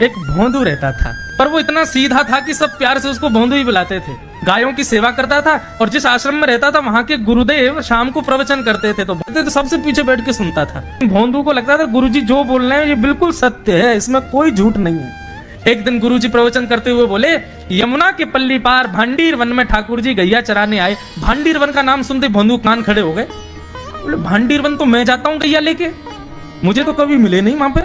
एक भोंदू रहता था, पर वो इतना सीधा था कि सब प्यार से उसको भोंदू ही बुलाते थे। गायों की सेवा करता था और जिस आश्रम में रहता था वहां के गुरुदेव शाम को प्रवचन करते थे तो सबसे पीछे बैठ के सुनता था। भोंदू को लगता था गुरुजी जो बोल रहे हैं ये बिल्कुल सत्य है, इसमें कोई झूठ नहीं है। एक दिन गुरुजी प्रवचन करते हुए बोले, यमुना के पल्ली पार भांडीर वन में ठाकुर जी गैया चराने आए। भांडीर वन का नाम सुनते भोंदू कान खड़े हो गए। बोले भांडीर वन तो मैं जाता हूँ गैया लेके, मुझे तो कभी मिले नहीं वहां पे।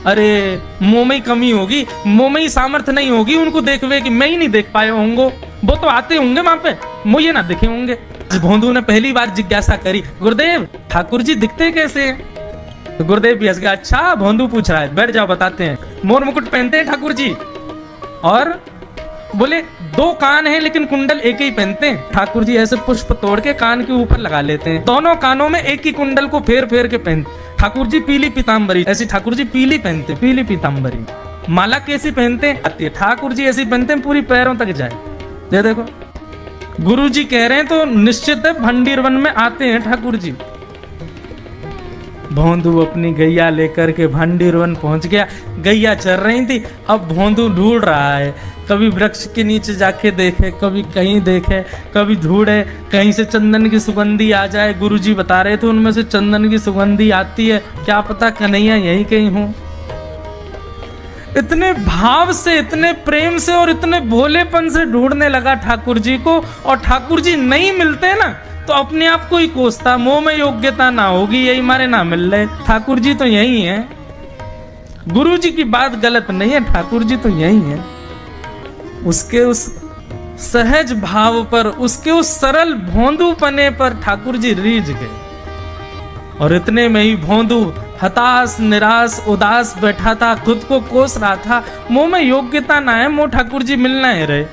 अरे मुंह में ही कमी होगी, मुंह में ही सामर्थ्य नहीं होगी उनको देखवे कि मैं ही नहीं देख पाए होंगे, वो तो आते होंगे वहां पे, मुझे ना दिखे होंगे। भोंदू ने पहली बार जिज्ञासा करी, गुरुदेव ठाकुर जी दिखते कैसे हैं? तो गुरुदेव भी हंस गया, अच्छा भोंदू पूछ रहा है, बैठ जाओ बताते हैं। मोर मुकुट पहनते हैं ठाकुर जी, और बोले 2 कान हैं लेकिन कुंडल एक ही पहनते हैं। ठाकुर जी ऐसे पुष्प तोड़ के कान के ऊपर लगा लेते हैं, दोनों कानों में एक ही कुंडल को फेर फेर के पहनते। ठाकुर जी पीली पीताम्बरी, ऐसी ठाकुर जी पीली पहनते, पीली पीताम्बरी। माला कैसी पहनते हैं? ठाकुर जी ऐसी पहनते हैं पूरी पैरों तक जाए। ये देखो गुरु जी कह रहे हैं तो निश्चित है भंडीर वन में आते हैं ठाकुर जी। भोंदू अपनी गैया लेकर के भंडीर वन पहुंच गया। गैया चल रही थी, अब भोंदू ढूंढ रहा है, कभी वृक्ष के नीचे जाके देखे, कभी कहीं देखे, कभी ढूंढे कहीं से चंदन की सुगंधी आ जाए। गुरुजी बता रहे थे उनमें से चंदन की सुगंधी आती है, क्या पता कन्हैया यहीं कहीं हो। इतने भाव से, इतने प्रेम से और इतने भोलेपन से ढूंढने लगा ठाकुर जी को, और ठाकुर जी नहीं मिलते ना तो अपने आप को ही कोसता, मुंह में योग्यता ना होगी यही मारे ना मिल रहे, ठाकुर जी तो यही है। गुरु जी की बात गलत नहीं है, ठाकुर जी तो यही है। उसके उस सहज भाव पर, उसके उस सरल भोंदू पने पर ठाकुर जी रीझ गए। और इतने में ही भोंदू हताश, निराश, उदास बैठा था, खुद को कोस रहा था, मुंह में योग्यता ना है, मुंह ठाकुर जी मिलना है रहे।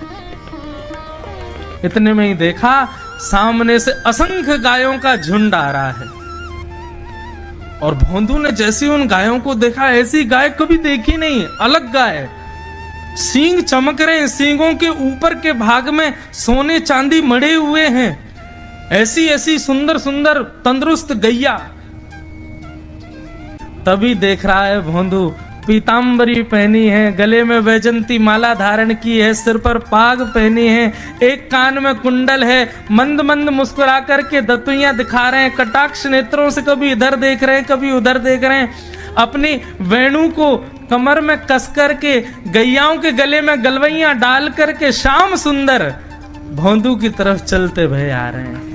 इतने में ही देखा सामने से असंख्य गायों का झुंड आ रहा है, और भोंदू ने जैसे उन गायों को देखा, ऐसी गाय कभी देखी नहीं, अलग गाय, सींग चमक रहे हैं, सींगों के ऊपर के भाग में सोने चांदी मढ़े हुए हैं, ऐसी ऐसी सुंदर सुंदर तंदुरुस्त गैया। तभी देख रहा है भोंदू, पीताम्बरी पहनी है, गले में वैजंती माला धारण की है, सिर पर पाग पहनी है, एक कान में कुंडल है, मंद मंद मुस्कुरा करके दतुइयां दिखा रहे हैं, कटाक्ष नेत्रों से कभी इधर देख रहे हैं कभी उधर देख रहे हैं, अपनी वेणु को कमर में कस करके गैयाओं के गले में गलवैयां डाल करके श्याम सुंदर भोंदू की तरफ चलते भय आ रहे हैं।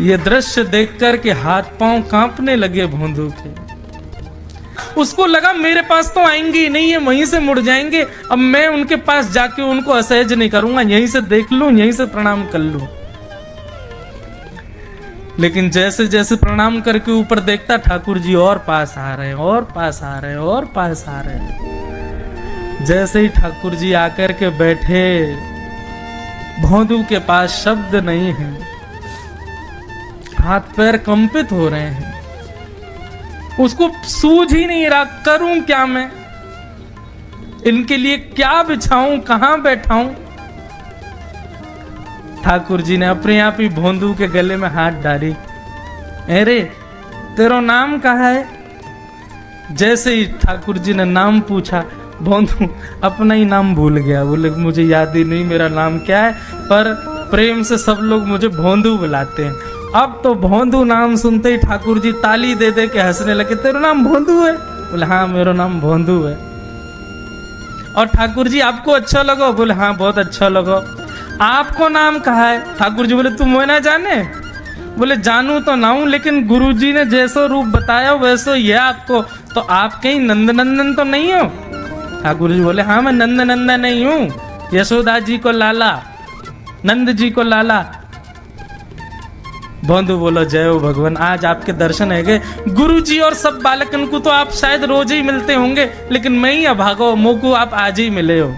ये दृश्य देख करके हाथ पांव कांपने लगे भोंदू के। उसको लगा मेरे पास तो आएंगे नहीं, है वहीं से मुड़ जाएंगे, अब मैं उनके पास जाके उनको असहज नहीं करूंगा, यहीं से देख लूं, यहीं से प्रणाम कर लूं। लेकिन जैसे जैसे प्रणाम करके ऊपर देखता, ठाकुर जी और पास आ रहे हैं, और पास आ रहे हैं, और पास आ रहे हैं। जैसे ही ठाकुर जी आकर के बैठे, भोंदू के पास शब्द नहीं है, हाथ पैर कंपित हो रहे हैं, उसको सूझ ही नहीं रहा करूं क्या मैं, इनके लिए क्या बिछाऊं, कहां बैठाऊं। ठाकुर जी ने अपने आप ही भोंदू के गले में हाथ डाली, अरे तेरा नाम कहा है? जैसे ही ठाकुर जी ने नाम पूछा, भोंदू अपना ही नाम भूल गया, बोले मुझे याद ही नहीं मेरा नाम क्या है, पर प्रेम से सब लोग मुझे भोंदू बुलाते हैं। अब तो भोंदू नाम सुनते ही ठाकुर जी ताली दे दे के हंसने लगे, तेरा नाम भोंदू है? बोले हाँ मेरा नाम भोंदू है। और ठाकुर जी आपको अच्छा लगा? बोले हाँ बहुत अच्छा लगा। आपको नाम कहा है? ठाकुर जी बोले तुम वो ना जाने? बोले जानू तो ना हूं, लेकिन गुरु जी ने जैसो रूप बताया वैसो ये आपको, तो आप कहीं नंद नंदन तो नहीं हो? ठाकुर जी बोले हाँ मैं नंद नंदन नहीं हूँ, यशोदा जी को लाला, नंद जी को लाला। भोंदू बोलो जय हो भगवान, आज आपके दर्शन है गए। गुरु जी और सब बालकन को तो आप शायद रोज ही मिलते होंगे, लेकिन मैं ही अभागो मोकू आप आज ही मिले हो।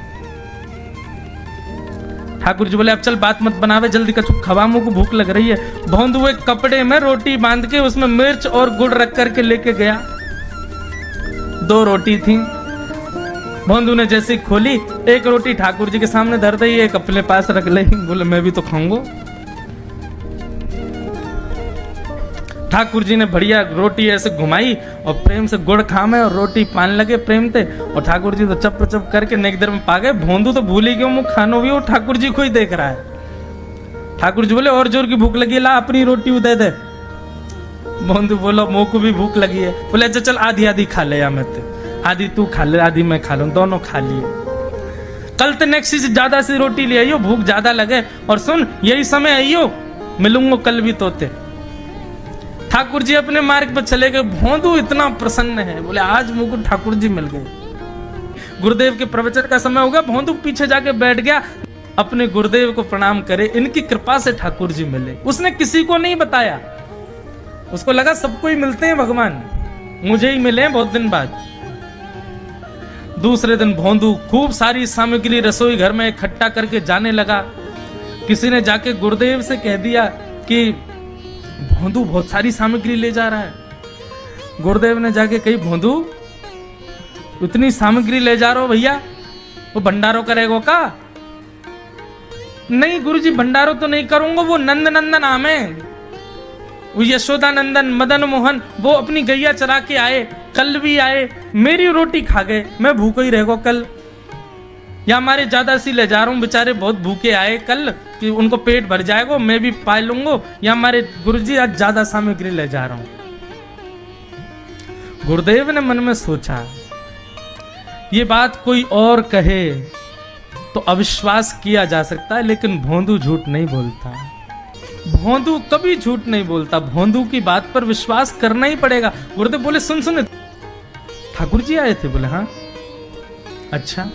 ठाकुर जी बोले अब चल बात मत बनावे, जल्दी कछु खवा, मुझको भूख लग रही है। भोंदू एक कपड़े में रोटी बांध के उसमें मिर्च और गुड़ रख करके लेके गया। 2 रोटी थी। भोंदू ने जैसे खोली, एक रोटी ठाकुर जी के सामने धर दी, एक अपने पास रख ले। बोले मैं भी तो खाऊंगा। ठाकुर जी ने बढ़िया रोटी ऐसे घुमाई और प्रेम से गुड़ खामे और रोटी पान लगे प्रेम से, और ठाकुर जी तो चप चप करके नेक देर में पा गए। भोंदू तो भूल ही गयो, मुँह खानो भी वो ठाकुर जी को ही देख रहा है। ठाकुर जी बोले और जोर की भूख लगी, ला अपनी रोटी दे दे। भोंदू बोलो मुँह को भी भूख लगी है। बोले अच्छा चल आधी आधी खा ले, या मैं आधी तू खा ले आधी मैं खा लूं, दोनों खा लिए। कल तो नेक्स्ट से ज्यादा सी रोटी ले आइयो, भूख ज्यादा लगे, और सुन यही समय आइयो, मिलूंगा कल भी तोते। ठाकुर जी अपने मार्ग पर चले गए। भोंदू इतना प्रसन्न है, बोले आज मुझको ठाकुर जी मिल गए। गुरुदेव के प्रवचन का समय हो गया, भोंदू पीछे जाके बैठ गया, अपने गुरुदेव को प्रणाम करे, इनकी कृपा से ठाकुर जी मिले। उसने किसी को नहीं बताया, उसको लगा सबको ही मिलते हैं भगवान, मुझे ही मिले बहुत दिन बाद। दूसरे दिन भोंदू खूब सारी सामग्री रसोई घर में इकट्ठा करके जाने लगा। किसी ने जाके गुरुदेव से कह दिया कि भोंदू बहुत सारी सामग्री ले जा रहा है। गुरुदेव ने जाके कही भोंदू इतनी सामग्री ले जा रहा हो भैया, वो भंडारो करेगो का? नहीं गुरुजी भंडारो तो नहीं करूंगा, वो नंद नंदन नाम है, वो यशोदा नंदन मदन मोहन वो अपनी गैया चरा के आए, कल भी आए, मेरी रोटी खा गए, मैं भूखा ही रहेगा कल। या हमारे ज्यादा सी ले जा रहा हूँ, बेचारे बहुत भूखे आए कल कि उनको पेट भर जाएगा, मैं भी पा लूंगा, या हमारे गुरुजी आज ज्यादा सामग्री ले जा रहा हूं। गुरुदेव ने मन में सोचा ये बात कोई और कहे तो अविश्वास किया जा सकता है, लेकिन भोंदू झूठ नहीं बोलता। भोंदू कभी झूठ नहीं बोलता, भोंदू की बात पर विश्वास करना ही पड़ेगा। गुरुदेव बोले सुन सुन ठाकुर जी आए थे? बोले हाँ। अच्छा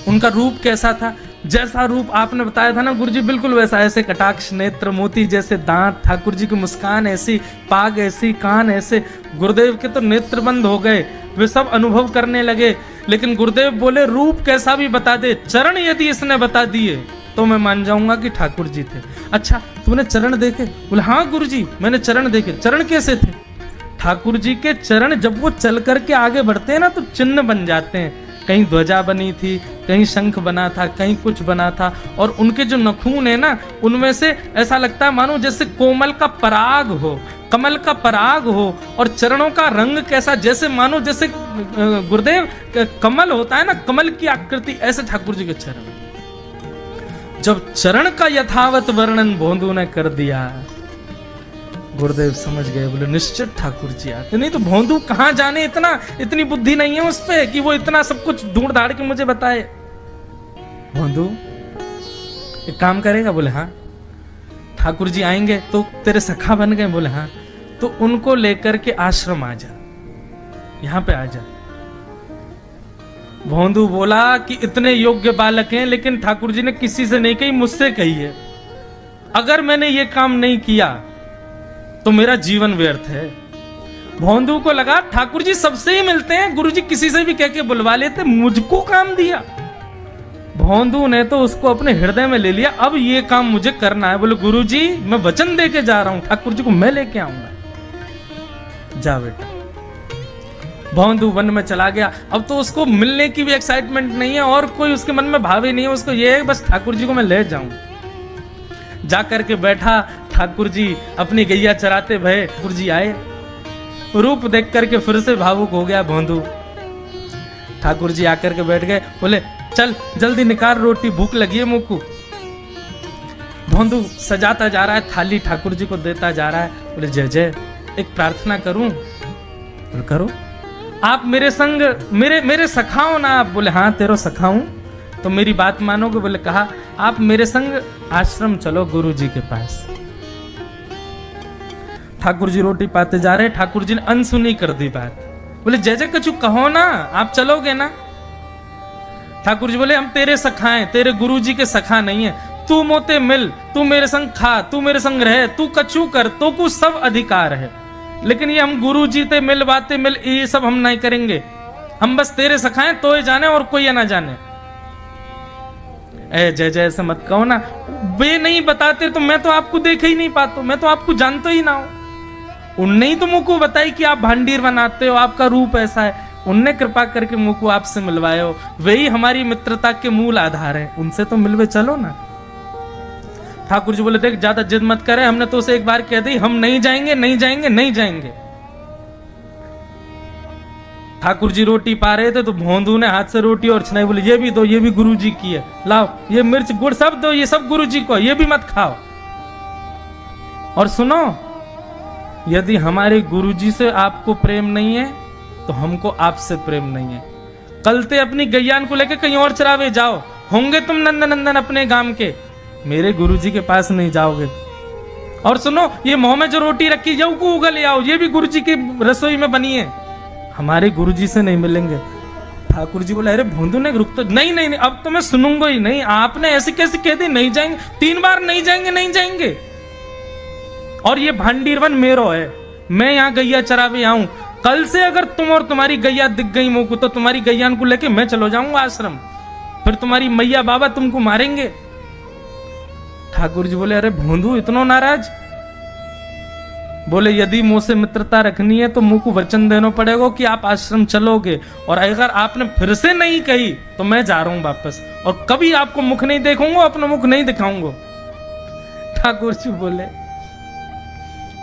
उनका रूप कैसा था? जैसा रूप आपने बताया था ना गुरुजी बिल्कुल वैसा, ऐसे कटाक्ष नेत्र मोती जैसे दांत, ठाकुर जी की मुस्कान ऐसी, पाग ऐसी, कान ऐसे। गुरुदेव के तो नेत्र बंद हो गए, वे सब अनुभव करने लगे। लेकिन गुरुदेव बोले रूप कैसा भी बता दे, चरण यदि इसने बता दिए तो मैं मान जाऊंगा कि ठाकुर जी थे। अच्छा तूने चरण देखे? बोले हाँ गुरुजी मैंने चरण देखे। चरण कैसे थे? ठाकुर जी के चरण जब वो चल करके आगे बढ़ते हैं ना तो चिन्ह बन जाते हैं, कहीं ध्वजा बनी थी, कहीं शंख बना था, कहीं कुछ बना था, और उनके जो नखून है ना उनमें से ऐसा लगता है मानो जैसे कोमल का पराग हो, कमल का पराग हो। और चरणों का रंग कैसा, जैसे मानो जैसे गुरुदेव कमल होता है ना, कमल की आकृति, ऐसे ठाकुर जी के चरण। जब चरण का यथावत वर्णन भोंदू ने कर दिया, गुरुदेव समझ गए, बोले निश्चित ठाकुर जी आते। नहीं तो भोंदू कहां जाने, इतनी बुद्धि नहीं है उस पे कि वो इतना सब कुछ ढूंढ धाड़ के मुझे बताए। भोंदू एक काम करेगा? बोले हाँ। ठाकुर जी आएंगे तो तेरे सखा बन गए? बोले हाँ। तो उनको लेकर के आश्रम आ जा, यहां पे आ जा। भोंदू बोला कि इतने योग्य बालक हैं, लेकिन ठाकुर जी ने किसी से नहीं कही, मुझसे कही है। अगर मैंने ये काम नहीं किया तो मेरा जीवन व्यर्थ है। भोंदू को लगा ठाकुर जी सबसे ही मिलते हैं, गुरुजी किसी से भी कह के बुलवा लेते, मुझको काम दिया। भोंदू ने तो उसको अपने हृदय में ले लिया, अब ये काम मुझे करना है। बोले गुरुजी मैं वचन दे के जा रहा हूं, ठाकुर जी को मैं लेके आऊंगा। जा बेटा। भोंदू वन में चला गया। अब तो उसको मिलने की भी एक्साइटमेंट नहीं है और कोई उसके मन में भाव ही नहीं है, उसको ये है बस ठाकुर जी को मैं ले जाऊं। जाकर के बैठा, ठाकुर जी अपनी गैया चराते भये, ठाकुर जी आए, रूप देख करके फिर से भावुक हो गया भोंदू। ठाकुर जी आकर के बैठ गए, बोले चल जल्दी निकाल रोटी, भूख लगी है मुंह को। भोंदू सजाता जा रहा है थाली, ठाकुर जी को देता जा रहा है। बोले जय जय एक प्रार्थना करूं? बोले करो। आप मेरे संग मेरे सखाओ ना आप? बोले हाँ तेरो सखाऊं तो मेरी बात मानोगे? बोले कहा आप मेरे संग आश्रम चलो गुरु जी के पास। ठाकुर जी रोटी पाते जा रहे, ठाकुर जी ने अनसुनी कर दी बात। बोले जय जय कछु कहो ना, आप चलोगे ना? ठाकुर जी बोले हम तेरे सखा हैं, तेरे गुरु जी के सखा नहीं है। तू मोते मिल, तू मेरे संग खा, तू मेरे संग रहे, तू कछु कर, तो कुछ सब अधिकार है, लेकिन ये हम गुरु जी ते मिल बातें मिल ये सब हम नहीं करेंगे। हम बस तेरे सखाएं तो ये जाने और कोई ना जाने। ए जय जय ऐसे मत कहो ना, वे नहीं बताते तो मैं तो आपको देख ही नहीं पाता, मैं तो आपको जानता ही ना हूं। उनने ही तो मुझको बताई कि आप भांडीर बनाते हो, आपका रूप ऐसा है, उनने कृपा करके मुझको आपसे मिलवाए हो, वही हमारी मित्रता के मूल आधार है, उनसे तो मिलवे चलो ना। ठाकुर जी बोले देख ज्यादा जिद मत करे, हमने तो उसे एक बार कह दी हम नहीं जाएंगे नहीं जाएंगे नहीं जाएंगे। ठाकुर जी रोटी पा रहे थे तो भोंदू ने हाथ से रोटी और छनाई, बोले ये भी दो, ये भी गुरु जी की है, लाओ ये मिर्च गुड़ सब दो, ये सब गुरु जी को, ये भी मत खाओ। और सुनो, यदि हमारे गुरु जी से आपको प्रेम नहीं है तो हमको आपसे प्रेम नहीं है। कल ते अपनी गैयान को लेकर कहीं और चरावे जाओ, होंगे तुम नंदन नंदन अपने गांव के, मेरे गुरु जी के पास नहीं जाओगे। और सुनो, ये मुंह में जो रोटी रखी जाओ को उगल ले आओ, ये भी गुरु जी की रसोई में बनी है, हमारे गुरु जी से नहीं मिलेंगे। ठाकुर जी बोले अरे भोंदू ने रुक तो, नहीं नहीं नहीं अब तो मैं सुनूंगा ही नहीं, आपने ऐसे कैसे कह दी नहीं जाएंगे, 3 बार नहीं जाएंगे नहीं जाएंगे। और ये भांडीरवन मेरो है, मैं यहाँ गैया चरावे आऊं, कल से अगर तुम और तुम्हारी गैया दिख गई मुंह को तो तुम्हारी गैयान को लेके मैं चलो जाऊंगा आश्रम, फिर तुम्हारी मैया बाबा तुमको मारेंगे। ठाकुर जी बोले अरे भोंदू इतना नाराज? बोले यदि मुंह से मित्रता रखनी है तो मुंह को वचन देना पड़ेगा कि आप आश्रम चलोगे, और अगर आपने फिर से नहीं कही तो मैं जा रहा हूं वापस, और कभी आपको मुख नहीं देखूंगा, अपना मुख नहीं दिखाऊंगा। ठाकुर जी बोले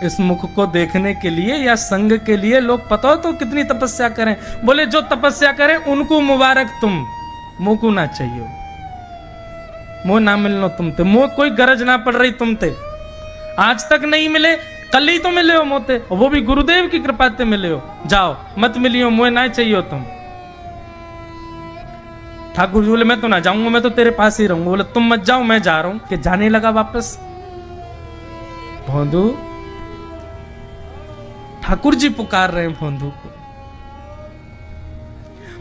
इस मुख को देखने के लिए या संग के लिए लोग पता हो तो कितनी तपस्या करें। बोले जो तपस्या करें उनको मुबारक, तुम मुंह को ना चाहिए, मुंह ना मिलनो तुमते, मुंह कोई गरज ना पड़ रही तुमते, आज तक नहीं मिले कल ही तो मिले हो मोते, वो भी गुरुदेव की कृपा से मिले हो, जाओ मत मिलियो, मुझे ना चाहिए तुम। ठाकुर जी बोले मैं तो ना जाऊंगा, मैं तो तेरे पास ही रहूंगा। बोले तुम मत जाओ, मैं जा रहा हूं। कि जाने लगा वापस। भोंदू, ठाकुर जी पुकार रहे हैं भोंदू को,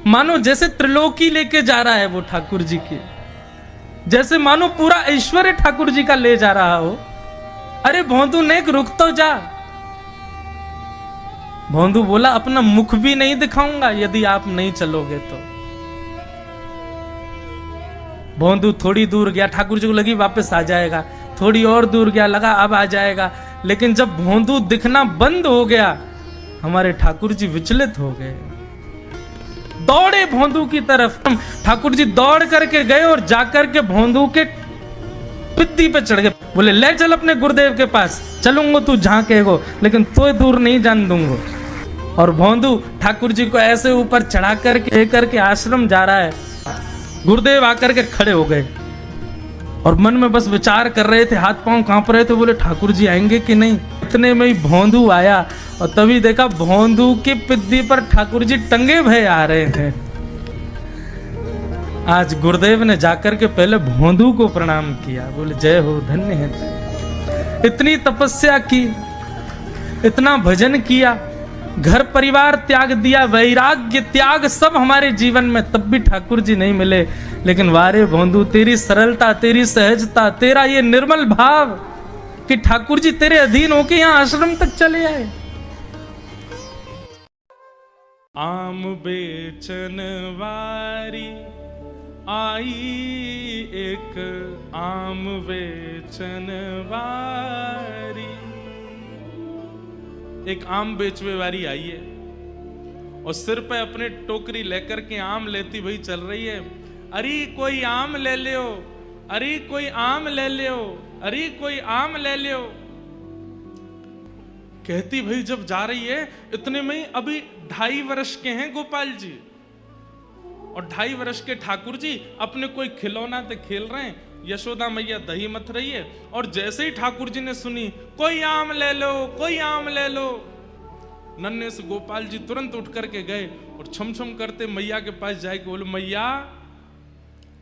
मानो जैसे त्रिलोकी लेके जा रहा है वो ठाकुर जी की, जैसे मानो पूरा ऐश्वर्य ठाकुर जी का ले जा रहा हो। अरे भोंदू ने रुक तो जा। भोंदू बोला अपना मुख भी नहीं दिखाऊंगा यदि आप नहीं चलोगे तो। भोंदू थोड़ी दूर गया, ठाकुर जी को लगी वापस आ जाएगा, थोड़ी और दूर गया, लगा अब आ जाएगा, लेकिन जब भोंदू दिखना बंद हो गया हमारे ठाकुर जी विचलित हो गए, दौड़े भोंदू की तरफ। ठाकुर जी दौड़ करके गए और जाकर के भोंदू के पित्ती पे चढ़ गए। बोले ले चल अपने गुरुदेव के पास, चलूंगा तू जहां कहेगो, लेकिन तो दूर नहीं जान दूंगा। और भोंदू ठाकुर जी को ऐसे ऊपर चढ़ा करके आश्रम जा रहा है। गुरुदेव आकर के खड़े हो गए और मन में बस विचार कर रहे थे, हाथ पांव कांप रहे थे। बोले ठाकुर जी आएंगे कि नहीं। इतने में ही भोंदू आया और तभी देखा भोंदू के पिद्दी पर ठाकुर जी टंगे भय आ रहे थे। आज गुरुदेव ने जाकर के पहले भोंदू को प्रणाम किया, बोले जय हो, धन्य है। इतनी तपस्या की, इतना भजन किया, घर परिवार त्याग दिया, वैराग्य त्याग सब हमारे जीवन में, तब भी ठाकुर जी नहीं मिले। लेकिन वारे भोंदू, तेरी सरलता, तेरी सहजता, तेरा ये निर्मल भाव कि ठाकुर जी तेरे अधीन होके यहाँ आश्रम तक चले आए। आम बेचन वारी आई एक आम बेचन वारी, एक आम बेचवे वाली आई है और सिर पे अपने टोकरी लेकर के आम लेती भाई चल रही है। अरे कोई आम ले लियो, अरे कोई आम ले लियो, अरे कोई आम ले लियो, कहती भाई जब जा रही है। इतने में अभी 2.5 वर्ष के हैं गोपाल जी और 2.5 वर्ष के ठाकुर जी अपने कोई खिलौना से खेल रहे हैं। यशोदा मैया दही मथ रही है और जैसे ही ठाकुर जी ने सुनी कोई आम ले लो, कोई आम ले लो, नन्हे से गोपाल जी तुरंत उठ करके गए और छम छम करते मैया के पास जाके बोले मैया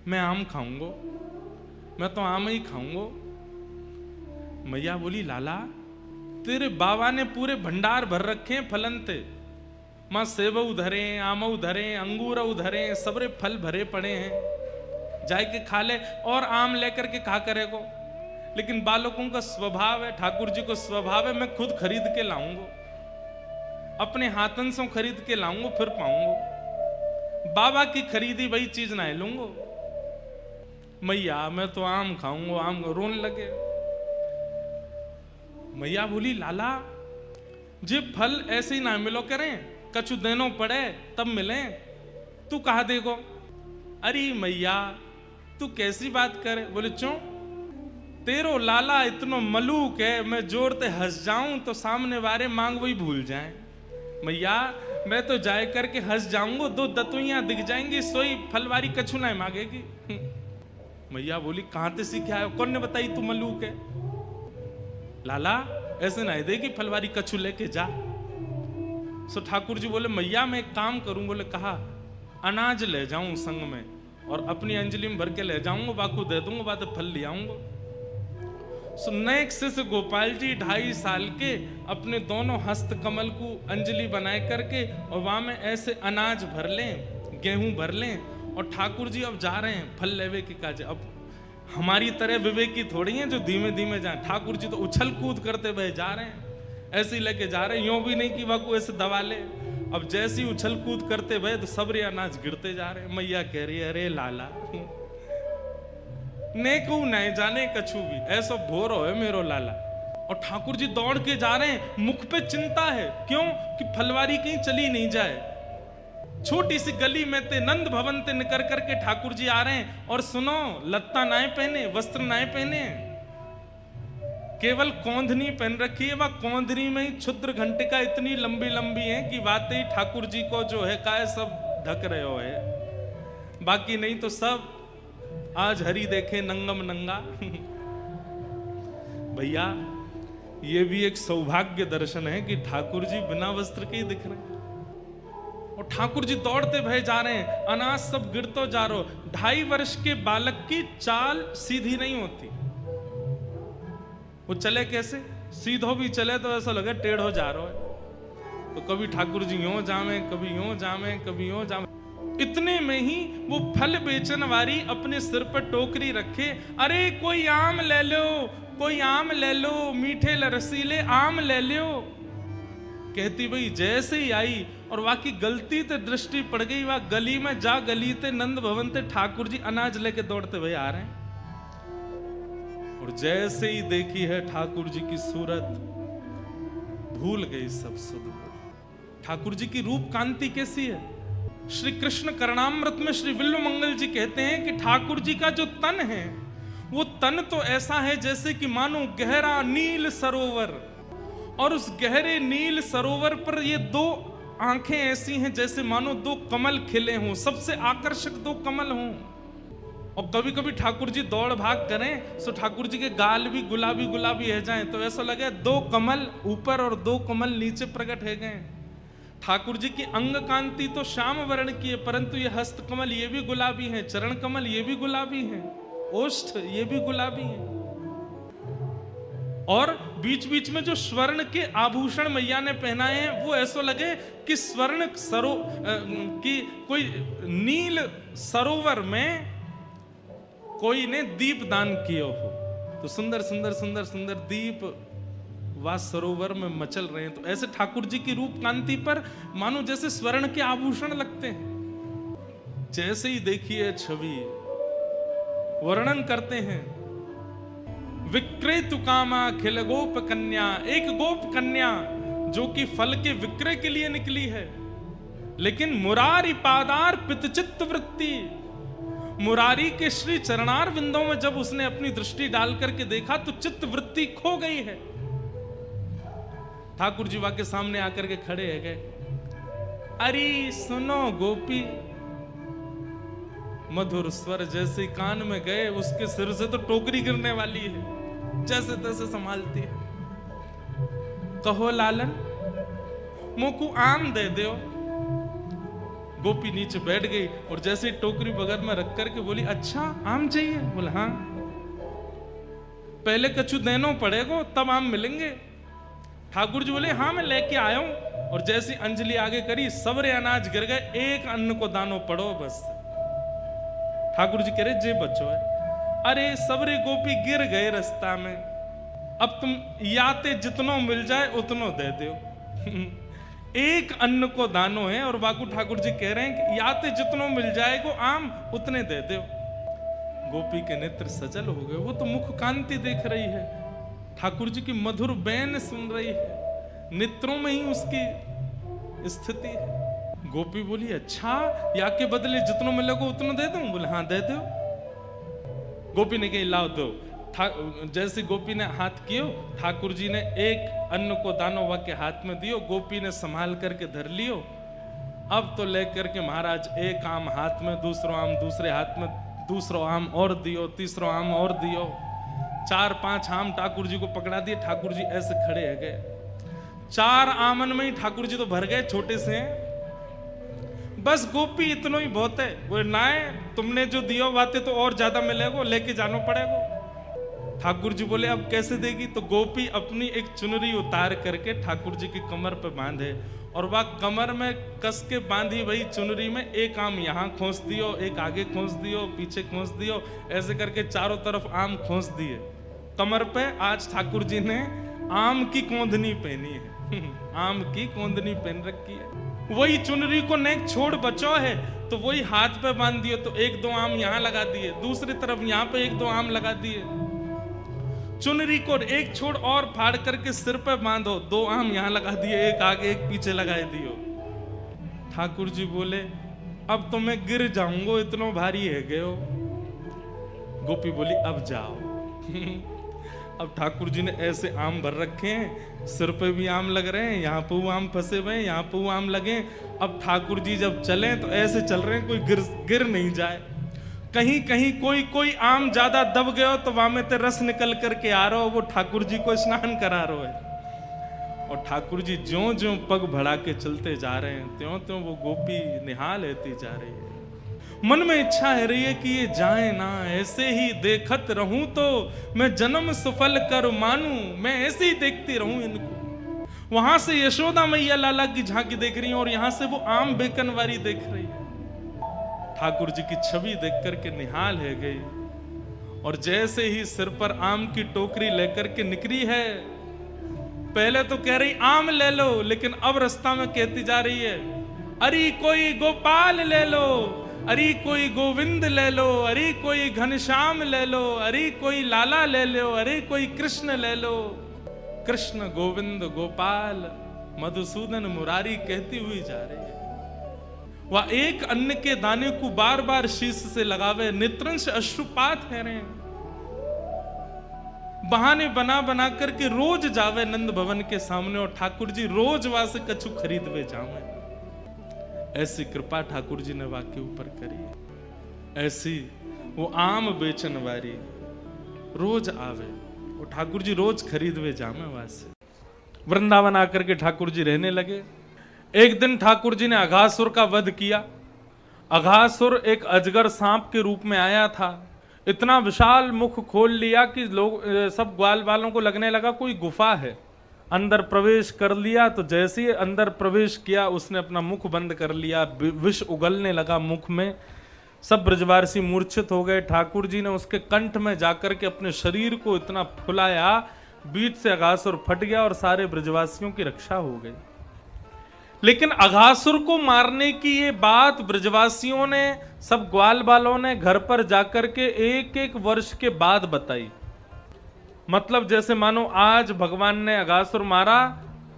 मैं आम खाऊंगा, मैं तो आम ही खाऊंगा। मैया बोली लाला तेरे बाबा ने पूरे भंडार भर रखे हैं फलन ते, मां सेब उधरे, आम उधरे, अंगूर उधरे, सबरे फल भरे पड़े हैं, जाए के खा ले और आम लेकर के खा करेगो। लेकिन बालकों का स्वभाव है, ठाकुर जी को स्वभाव है मैं खुद खरीद के लाऊंगा, अपने हाथन से खरीद के लाऊंगा फिर पाऊंगा, बाबा की खरीदी वही चीज ना लूंगा। मैया मैं तो आम खाऊंगा, आम रोने लगे। मैया बोली लाला जे फल ऐसे ही ना मिलो करें, कछु देनो पड़े तब मिले, तू कहा देगो। अरे मैया तू कैसी बात करे। बोले क्यों, तेरो लाला इतनो मलूक है, मैं जोर ते हंस जाऊं तो सामने वाले मांग वही भूल जाएं। मैया मैं तो जाए करके हंस जाऊंगा, दो दतुइयां दिख जाएंगी, सोई फलवारी कछु ना मांगेगी। मैया बोली कहां ते सीखे आयो, कौन ने बताई तू मलूक है? लाला ऐसे ना दे कि फलवारी कछु लेके जा। सो ठाकुर जी बोले मैया मैं एक काम करूं। बोले कहा, अनाज ले जाऊं संग में और अपनी अंजलि में भर के ले जाऊंगा, बाकू दे दूंगा, बाद फल ले आऊंगा। सो नेक्स्ट से गोपाल जी 2.5 साल के अपने दोनों हस्त कमल को अंजलि बनाए करके और वहां में ऐसे अनाज भर लें, गेहूं भर लें और ठाकुर जी अब जा रहे हैं फल लेवे के काज। अब हमारी तरह विवेकी थोड़ी हैं जो धीमे धीमे जाए, ठाकुर जी तो उछल कूद करते हुए जा रहे हैं, ऐसे ही लेके जा रहे हैं, यूं भी नहीं कि वाकू ऐसे दबा ले। अब जैसे ही उछल कूद करते हुए तो सबरे अनाज गिरते जा रहे हैं। मैया कह रही है अरे लाला नेकू नहीं जाने कछु भी, ऐसा भोर हो मेरो लाला। और ठाकुर जी दौड़ के जा रहे हैं, मुख पे चिंता है, क्यों कि फलवारी कहीं चली नहीं जाए। छोटी सी गली में ते नंद भवन ते निकर करके ठाकुर जी आ रहे हैं और सुनो लत्ता नाए पहने, वस्त्र नाए पहने, केवल कौंधनी पहन रखी है। वह कौंधनी में ही क्षुद्र घंटिका इतनी लंबी लंबी है कि बातें ही ठाकुर जी को जो है काय सब ढक रहे हो है, बाकी नहीं तो सब आज हरि देखे नंगम नंगा। भैया ये भी एक सौभाग्य दर्शन है कि ठाकुर जी बिना वस्त्र के ही दिख रहे हैं और ठाकुर जी दौड़ते भय जा रहे हैं, अनाज सब गिरतो जा रहा। 2.5 वर्ष के बालक की चाल सीधी नहीं होती, वो चले कैसे, सीधो भी चले तो ऐसा लगे टेढ़ो जा रहा है। तो कभी ठाकुर जी यूं जावे, कभी यूं जावे, कभी यूं जावे। इतने में ही वो फल बेचन वाली अपने सिर पर टोकरी रखे, अरे कोई आम ले लो, कोई आम ले लो, मीठे रसीले आम ले लो। कहती भाई जैसे ही आई और वाकई गलती ते दृष्टि पड़ गई, वह गली में जा गली ते नंद भवन ते ठाकुर जी अनाज लेके दौड़ते हुए आ रहे हैं। और जैसे ही देखी है ठाकुर जी की सूरत, भूल गई सब सुध। ठाकुर जी की रूप कांति कैसी है। श्री कृष्ण करणामृत में श्री विल्व मंगल जी कहते हैं कि ठाकुर जी का जो तन है वो तन तो ऐसा है जैसे कि मानो गहरा नील सरोवर, और उस गहरे नील सरोवर पर ये 2 आंखें ऐसी हैं जैसे मानो 2 कमल खिले हों, सबसे आकर्षक 2 कमल हों। और कभी कभी ठाकुर जी दौड़ भाग करें तो ठाकुर जी के गाल भी गुलाबी गुलाबी है जाएं, तो ऐसा लगे 2 कमल ऊपर और 2 कमल नीचे प्रकट है गए। ठाकुर जी की अंग कांति तो श्याम वर्ण की है, परंतु ये हस्त कमल ये भी गुलाबी है, चरण कमल ये भी गुलाबी है, ओष्ठ ये भी गुलाबी है। और बीच बीच में जो स्वर्ण के आभूषण मैया ने पहनाए हैं वो ऐसा लगे कि स्वर्ण कि कोई नील सरोवर में कोई ने दीप दान किया हो, तो सुंदर सुंदर सुंदर सुंदर दीप वह सरोवर में मचल रहे हैं। तो ऐसे ठाकुर जी की रूप कांति पर मानो जैसे स्वर्ण के आभूषण लगते हैं। जैसे ही देखिए छवि, वर्णन करते हैं, विक्रय तुकामा खिल गोप कन्या, एक गोप कन्या जो कि फल के विक्रय के लिए निकली है, लेकिन मुरारी पादार पितचित्त वृत्ति, मुरारी के श्री चरणार विंदों में जब उसने अपनी दृष्टि डाल करके देखा तो चित्त वृत्ति खो गई है। ठाकुर जी वहां के सामने आकर के खड़े है गए, अरे सुनो गोपी, मधुर स्वर जैसे कान में गए उसके सिर से तो टोकरी गिरने वाली है, जैसे तैसे संभालती है। कहो लालन मोकू आम दे दो। गोपी नीचे बैठ गई और जैसे टोकरी बगल में रख करके बोली, अच्छा आम चाहिए? बोला हाँ। पहले कछु देनो पड़ेगा तब आम मिलेंगे। ठाकुर जी बोले हाँ मैं लेके आया हूं। और जैसी अंजलि आगे करी सबरे अनाज गिर गए, एक अन्न को दानो पड़ो बस। ठाकुर जी कह रहे जे बच्चो है। अरे सबरे गोपी गिर गए रास्ता में, अब तुम याते जितनो मिल जाए उतनो दे दो। एक अन्न को दानो है और बाकू ठाकुर जी कह रहे हैं कि याते जितनो मिल जाएगा आम उतने दे दो। गोपी के नेत्र सजल हो गए, वो तो मुख कांति देख रही है, ठाकुर जी की मधुर बैन सुन रही है, नेत्रों में ही उसकी स्थिति है। गोपी बोली अच्छा या के बदले जितनो मिलेगा उतना दे दूं? बोले हाँ दे दो। गोपी ने कही लाओ दो। जैसे गोपी ने हाथ कियो, ठाकुर जी ने एक अन्न को दानो वा के हाथ में दियो, गोपी ने संभाल करके धर लियो। अब तो लेकर के महाराज एक आम हाथ में, दूसरो आम दूसरे हाथ में, दूसरो आम और दियो, तीसरो आम और दियो, 4-5 आम ठाकुर जी को पकड़ा दिए। ठाकुर जी ऐसे खड़े है गए, 4 आमन में ही ठाकुर जी तो भर गए, छोटे से हैं। बस गोपी इतना ही बहुत है, वो ना है तुमने जो दियो बातें तो और ज्यादा मिलेगो, लेके जाना पड़ेगा। ठाकुर जी बोले अब कैसे देगी? तो गोपी अपनी एक चुनरी उतार करके ठाकुर जी की कमर पे बांधे, और वह कमर में कस के बांधी वही चुनरी में एक आम यहाँ खोस दियो, एक आगे खोस दियो, पीछे खोस दियो, ऐसे करके चारों तरफ आम खोस दिए कमर पे। आज ठाकुर जी ने आम की कोंदनी पहनी है आम की कोंदनी पहन रखी है। वही चुनरी को नेक छोड़ बचो है तो वही हाथ पे बांध दियो, तो 1-2 आम यहाँ लगा दिए, दूसरी तरफ यहाँ पे 1-2 आम लगा दिए। चुनरी को एक छोड़ और फाड़ करके सिर पे बांधो, 2 आम यहाँ लगा दिए, एक आगे एक पीछे लगाए दियो। ठाकुर जी बोले अब तो मैं गिर जाऊंगा, इतना भारी है गए हो। गोपी बोली अब जाओ अब ठाकुर जी ने ऐसे आम भर रखे हैं, सिर पे भी आम लग रहे हैं, यहाँ पे वो आम फंसे हुए हैं, यहाँ पे वो आम लगे। अब ठाकुर जी जब चले तो ऐसे चल रहे हैं कोई गिर नहीं जाए। कहीं कहीं कोई आम ज्यादा दब गयो तो वहां में ते रस निकल करके आ रहा हो, वो ठाकुर जी को स्नान करा रहा है। और ठाकुर जी ज्यों ज्यों पग बढ़ा के चलते जा रहे हैं, त्यों त्यों वो गोपी निहाल लेती जा रही है। मन में इच्छा है रही है कि ये जाए ना, ऐसे ही देखत रहूं तो मैं जन्म सफल कर मानूं, मैं ऐसे ही देखती रहूं इनको। वहां से यशोदा मैया लाला की झांकी देख रही है और यहां से वो आम बेकनवारी देख रही है। ठाकुर जी की छवि देख करके निहाल है गई, और जैसे ही सिर पर आम की टोकरी लेकर के निकली है, पहले तो कह रही आम ले लो, लेकिन अब रास्ता में कहती जा रही है अरे कोई गोपाल ले लो, अरे कोई गोविंद ले लो, अरे कोई घनश्याम ले लो, अरे कोई लाला ले लो, अरे कोई कृष्ण ले लो। कृष्ण गोविंद गोपाल मधुसूदन मुरारी कहती हुई जा रही है। वह एक अन्न के दाने को बार बार शीश से लगावे, नेत्रंश अश्रुपात है रहे, बहाने बना बना करके रोज जावे नंद भवन के सामने, और ठाकुर जी रोज वहां से कछु खरीदवे जावे। ऐसी कृपा ठाकुर जी ने वाक्य ऊपर करी। ऐसी वो आम बेचन वारी रोज आवे, वो ठाकुर जी रोज खरीदवे जामे वहां से। वृंदावन आकर के ठाकुर जी रहने लगे। एक दिन ठाकुर जी ने अघासुर का वध किया। अघासुर एक अजगर सांप के रूप में आया था। इतना विशाल मुख खोल लिया कि लोग सब ग्वाल वालों को लगने लगा कोई गुफा है। अंदर प्रवेश कर लिया, तो जैसे ही अंदर प्रवेश किया उसने अपना मुख बंद कर लिया, विष उगलने लगा मुख में। सब ब्रजवासी मूर्छित हो गए। ठाकुर जी ने उसके कंठ में जाकर के अपने शरीर को इतना फुलाया, बीच से अघासुर फट गया और सारे ब्रजवासियों की रक्षा हो गई। लेकिन अघासुर को मारने की ये बात ब्रजवासियों ने, सब ग्वाल बालों ने घर पर जाकर के 1-1 वर्ष के बाद बताई। मतलब जैसे मानो आज भगवान ने अघासुर मारा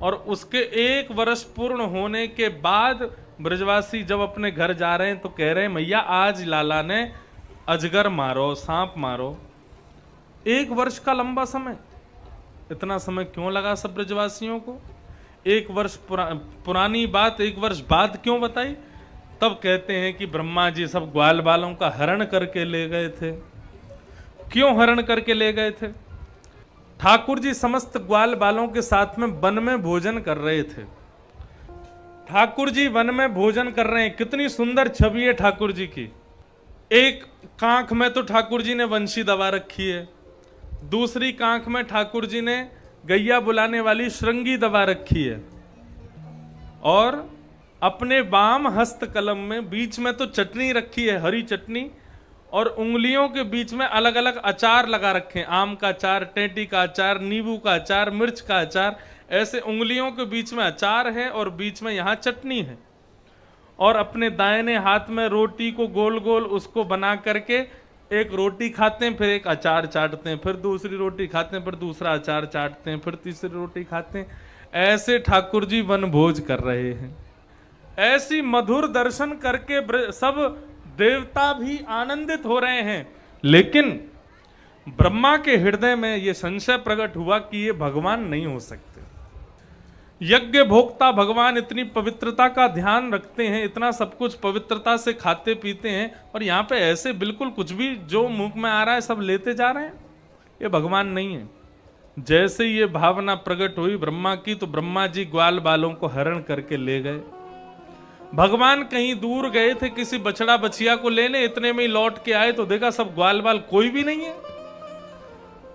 और उसके 1 वर्ष पूर्ण होने के बाद ब्रजवासी जब अपने घर जा रहे हैं तो कह रहे हैं मैया आज लाला ने अजगर मारो, सांप मारो। 1 वर्ष का लंबा समय, इतना समय क्यों लगा सब ब्रजवासियों को? 1 वर्ष पुरानी बात 1 वर्ष बाद क्यों बताई? तब कहते हैं कि ब्रह्मा जी सब ग्वाल बालों का हरण करके ले गए थे। क्यों हरण करके ले गए थे? ठाकुर जी समस्त ग्वाल बालों के साथ में वन में भोजन कर रहे थे। ठाकुर जी वन में भोजन कर रहे हैं, कितनी सुंदर छवि है ठाकुर जी की। एक कांख में तो ठाकुर जी ने वंशी दबा रखी है, दूसरी कांख में ठाकुर जी ने गैया बुलाने वाली श्रृंगी दबा रखी है, और अपने वाम हस्त कलम में बीच में तो चटनी रखी है, हरी चटनी, और उंगलियों के बीच में अलग अलग अचार लगा रखे हैं। आम का अचार, टेंटी का अचार, नींबू का अचार, मिर्च का अचार, ऐसे उंगलियों के बीच में अचार है और बीच में यहाँ चटनी है। और अपने दाहिने हाथ में रोटी को गोल गोल उसको बना करके एक रोटी खाते हैं, फिर एक अचार चाटते हैं, फिर दूसरी रोटी खाते हैं, फिर दूसरा अचार चाटते हैं, फिर तीसरी रोटी खाते हैं। ऐसे ठाकुर जी वन भोज कर रहे हैं। ऐसी मधुर दर्शन करके सब देवता भी आनंदित हो रहे हैं। लेकिन ब्रह्मा के हृदय में यह संशय प्रकट हुआ कि ये भगवान नहीं हो सकते। यज्ञ भोक्ता भगवान इतनी पवित्रता का ध्यान रखते हैं, इतना सब कुछ पवित्रता से खाते पीते हैं, और यहाँ पे ऐसे बिल्कुल कुछ भी जो मुख में आ रहा है सब लेते जा रहे हैं, ये भगवान नहीं है। जैसे ये भावना प्रकट हुई ब्रह्मा की, तो ब्रह्मा जी ग्वाल बालों को हरण करके ले गए। भगवान कहीं दूर गए थे किसी बछड़ा बछिया को लेने, इतने में ही लौट के आए तो देखा सब ग्वाल बाल कोई भी नहीं है।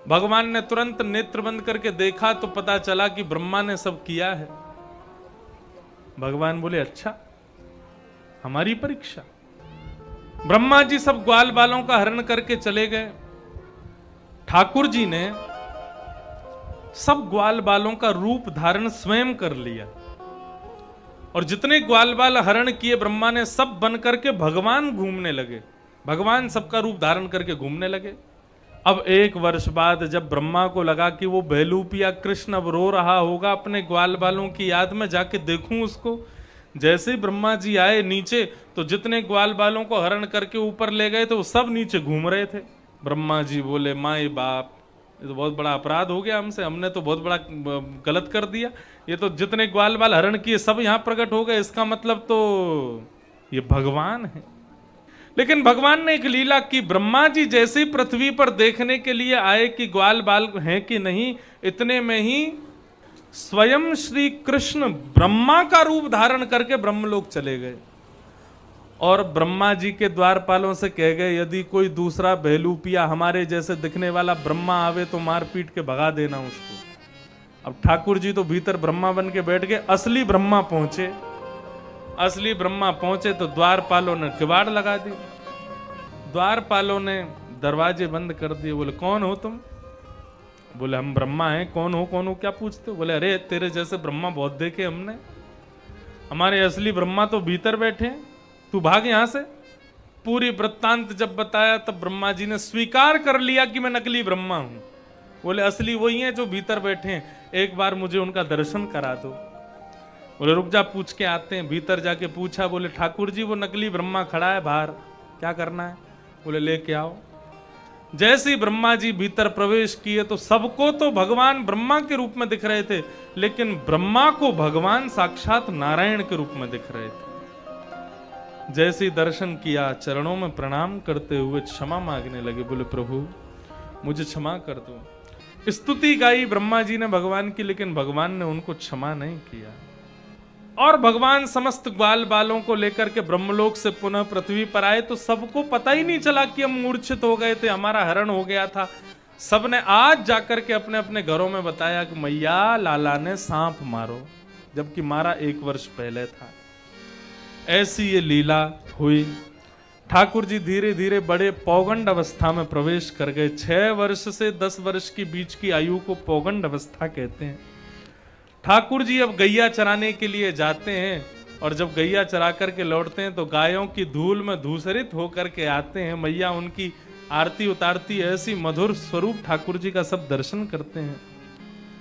भगवान ने तुरंत नेत्र बंद करके देखा तो पता चला कि ब्रह्मा ने सब किया है। भगवान बोले अच्छा, हमारी परीक्षा। ब्रह्मा जी सब ग्वाल बालों का हरण करके चले गए। ठाकुर जी ने सब ग्वाल बालों का रूप धारण स्वयं कर लिया, और जितने ग्वाल बाल हरण किए ब्रह्मा ने सब बन करके भगवान घूमने लगे। भगवान सबका रूप धारण करके घूमने लगे। अब 1 वर्ष बाद जब ब्रह्मा को लगा कि वो बहलूपिया कृष्ण अब रो रहा होगा अपने ग्वाल बालों की याद में, जाके देखूं उसको। जैसे ही ब्रह्मा जी आए नीचे तो जितने ग्वाल बालों को हरण करके ऊपर ले गए थे वो सब नीचे घूम रहे थे। ब्रह्मा जी बोले माए बाप, ये तो बहुत बड़ा अपराध हो गया हमसे, हमने तो बहुत बड़ा गलत कर दिया। ये तो जितने ग्वाल बाल हरण किए सब यहां प्रकट हो गए, इसका मतलब तो ये भगवान है। लेकिन भगवान ने एक लीला की, ब्रह्मा जी जैसे ही पृथ्वी पर देखने के लिए आए कि ग्वाल बाल हैं कि नहीं, इतने में ही स्वयं श्री कृष्ण ब्रह्मा का रूप धारण करके ब्रह्मलोक चले गए, और ब्रह्मा जी के द्वारपालों से कह गए यदि कोई दूसरा बहलूपिया हमारे जैसे दिखने वाला ब्रह्मा आवे तो मार पीट के भगा देना उसको। अब ठाकुर जी तो भीतर ब्रह्मा बन के बैठ गए। असली ब्रह्मा पहुंचे, असली ब्रह्मा पहुंचे तो द्वारपालों ने किवाड़ लगा दी। द्वारपालों ने दरवाजे बंद कर दिए। बोले कौन हो तुम? बोले हम ब्रह्मा हैं। कौन हो क्या पूछते हो? बोले अरे तेरे जैसे ब्रह्मा बहुत देखे हमने, हमारे असली ब्रह्मा तो भीतर बैठे हैं, तू भाग यहां से। पूरी वृत्तांत जब बताया तब ब्रह्मा जी ने स्वीकार कर लिया कि मैं नकली ब्रह्मा हूं। बोले असली वही हैं जो भीतर बैठे हैं, एक बार मुझे उनका दर्शन करा दो। बोले रुक जा, पूछ के आते हैं। भीतर जाके पूछा, बोले ठाकुर जी वो नकली ब्रह्मा खड़ा है बाहर, क्या करना है? बोले लेके आओ। जैसे ही ब्रह्मा जी भीतर प्रवेश किए तो सबको तो भगवान ब्रह्मा के रूप में दिख रहे थे, लेकिन ब्रह्मा को भगवान साक्षात नारायण के रूप में दिख रहे थे। जैसे ही दर्शन किया चरणों में प्रणाम करते हुए क्षमा मांगने लगे। बोले प्रभु मुझे क्षमा कर दो। स्तुति गाई ब्रह्मा जी ने भगवान की, लेकिन भगवान ने उनको क्षमा नहीं किया। और भगवान समस्त ग्वाल बालों को लेकर के ब्रह्मलोक से पुनः पृथ्वी पर आए तो सबको पता ही नहीं चला कि हम मूर्छित हो गए थे, हमारा हरण हो गया था। सबने आज जाकर के अपने अपने घरों में बताया कि मैया लाला ने सांप मारो, जबकि मारा 1 वर्ष पहले था। ऐसी ये लीला हुई। ठाकुर जी धीरे धीरे बड़े पौगंड अवस्था में प्रवेश कर गए। 6 वर्ष से 10 वर्ष के बीच की आयु को पौगंड अवस्था कहते हैं। ठाकुर जी अब गैया चराने के लिए जाते हैं, और जब गैया चरा करके लौटते हैं तो गायों की धूल में धूसरित होकर के आते हैं। मैया उनकी आरती उतारती, ऐसी मधुर स्वरूप ठाकुर जी का सब दर्शन करते हैं।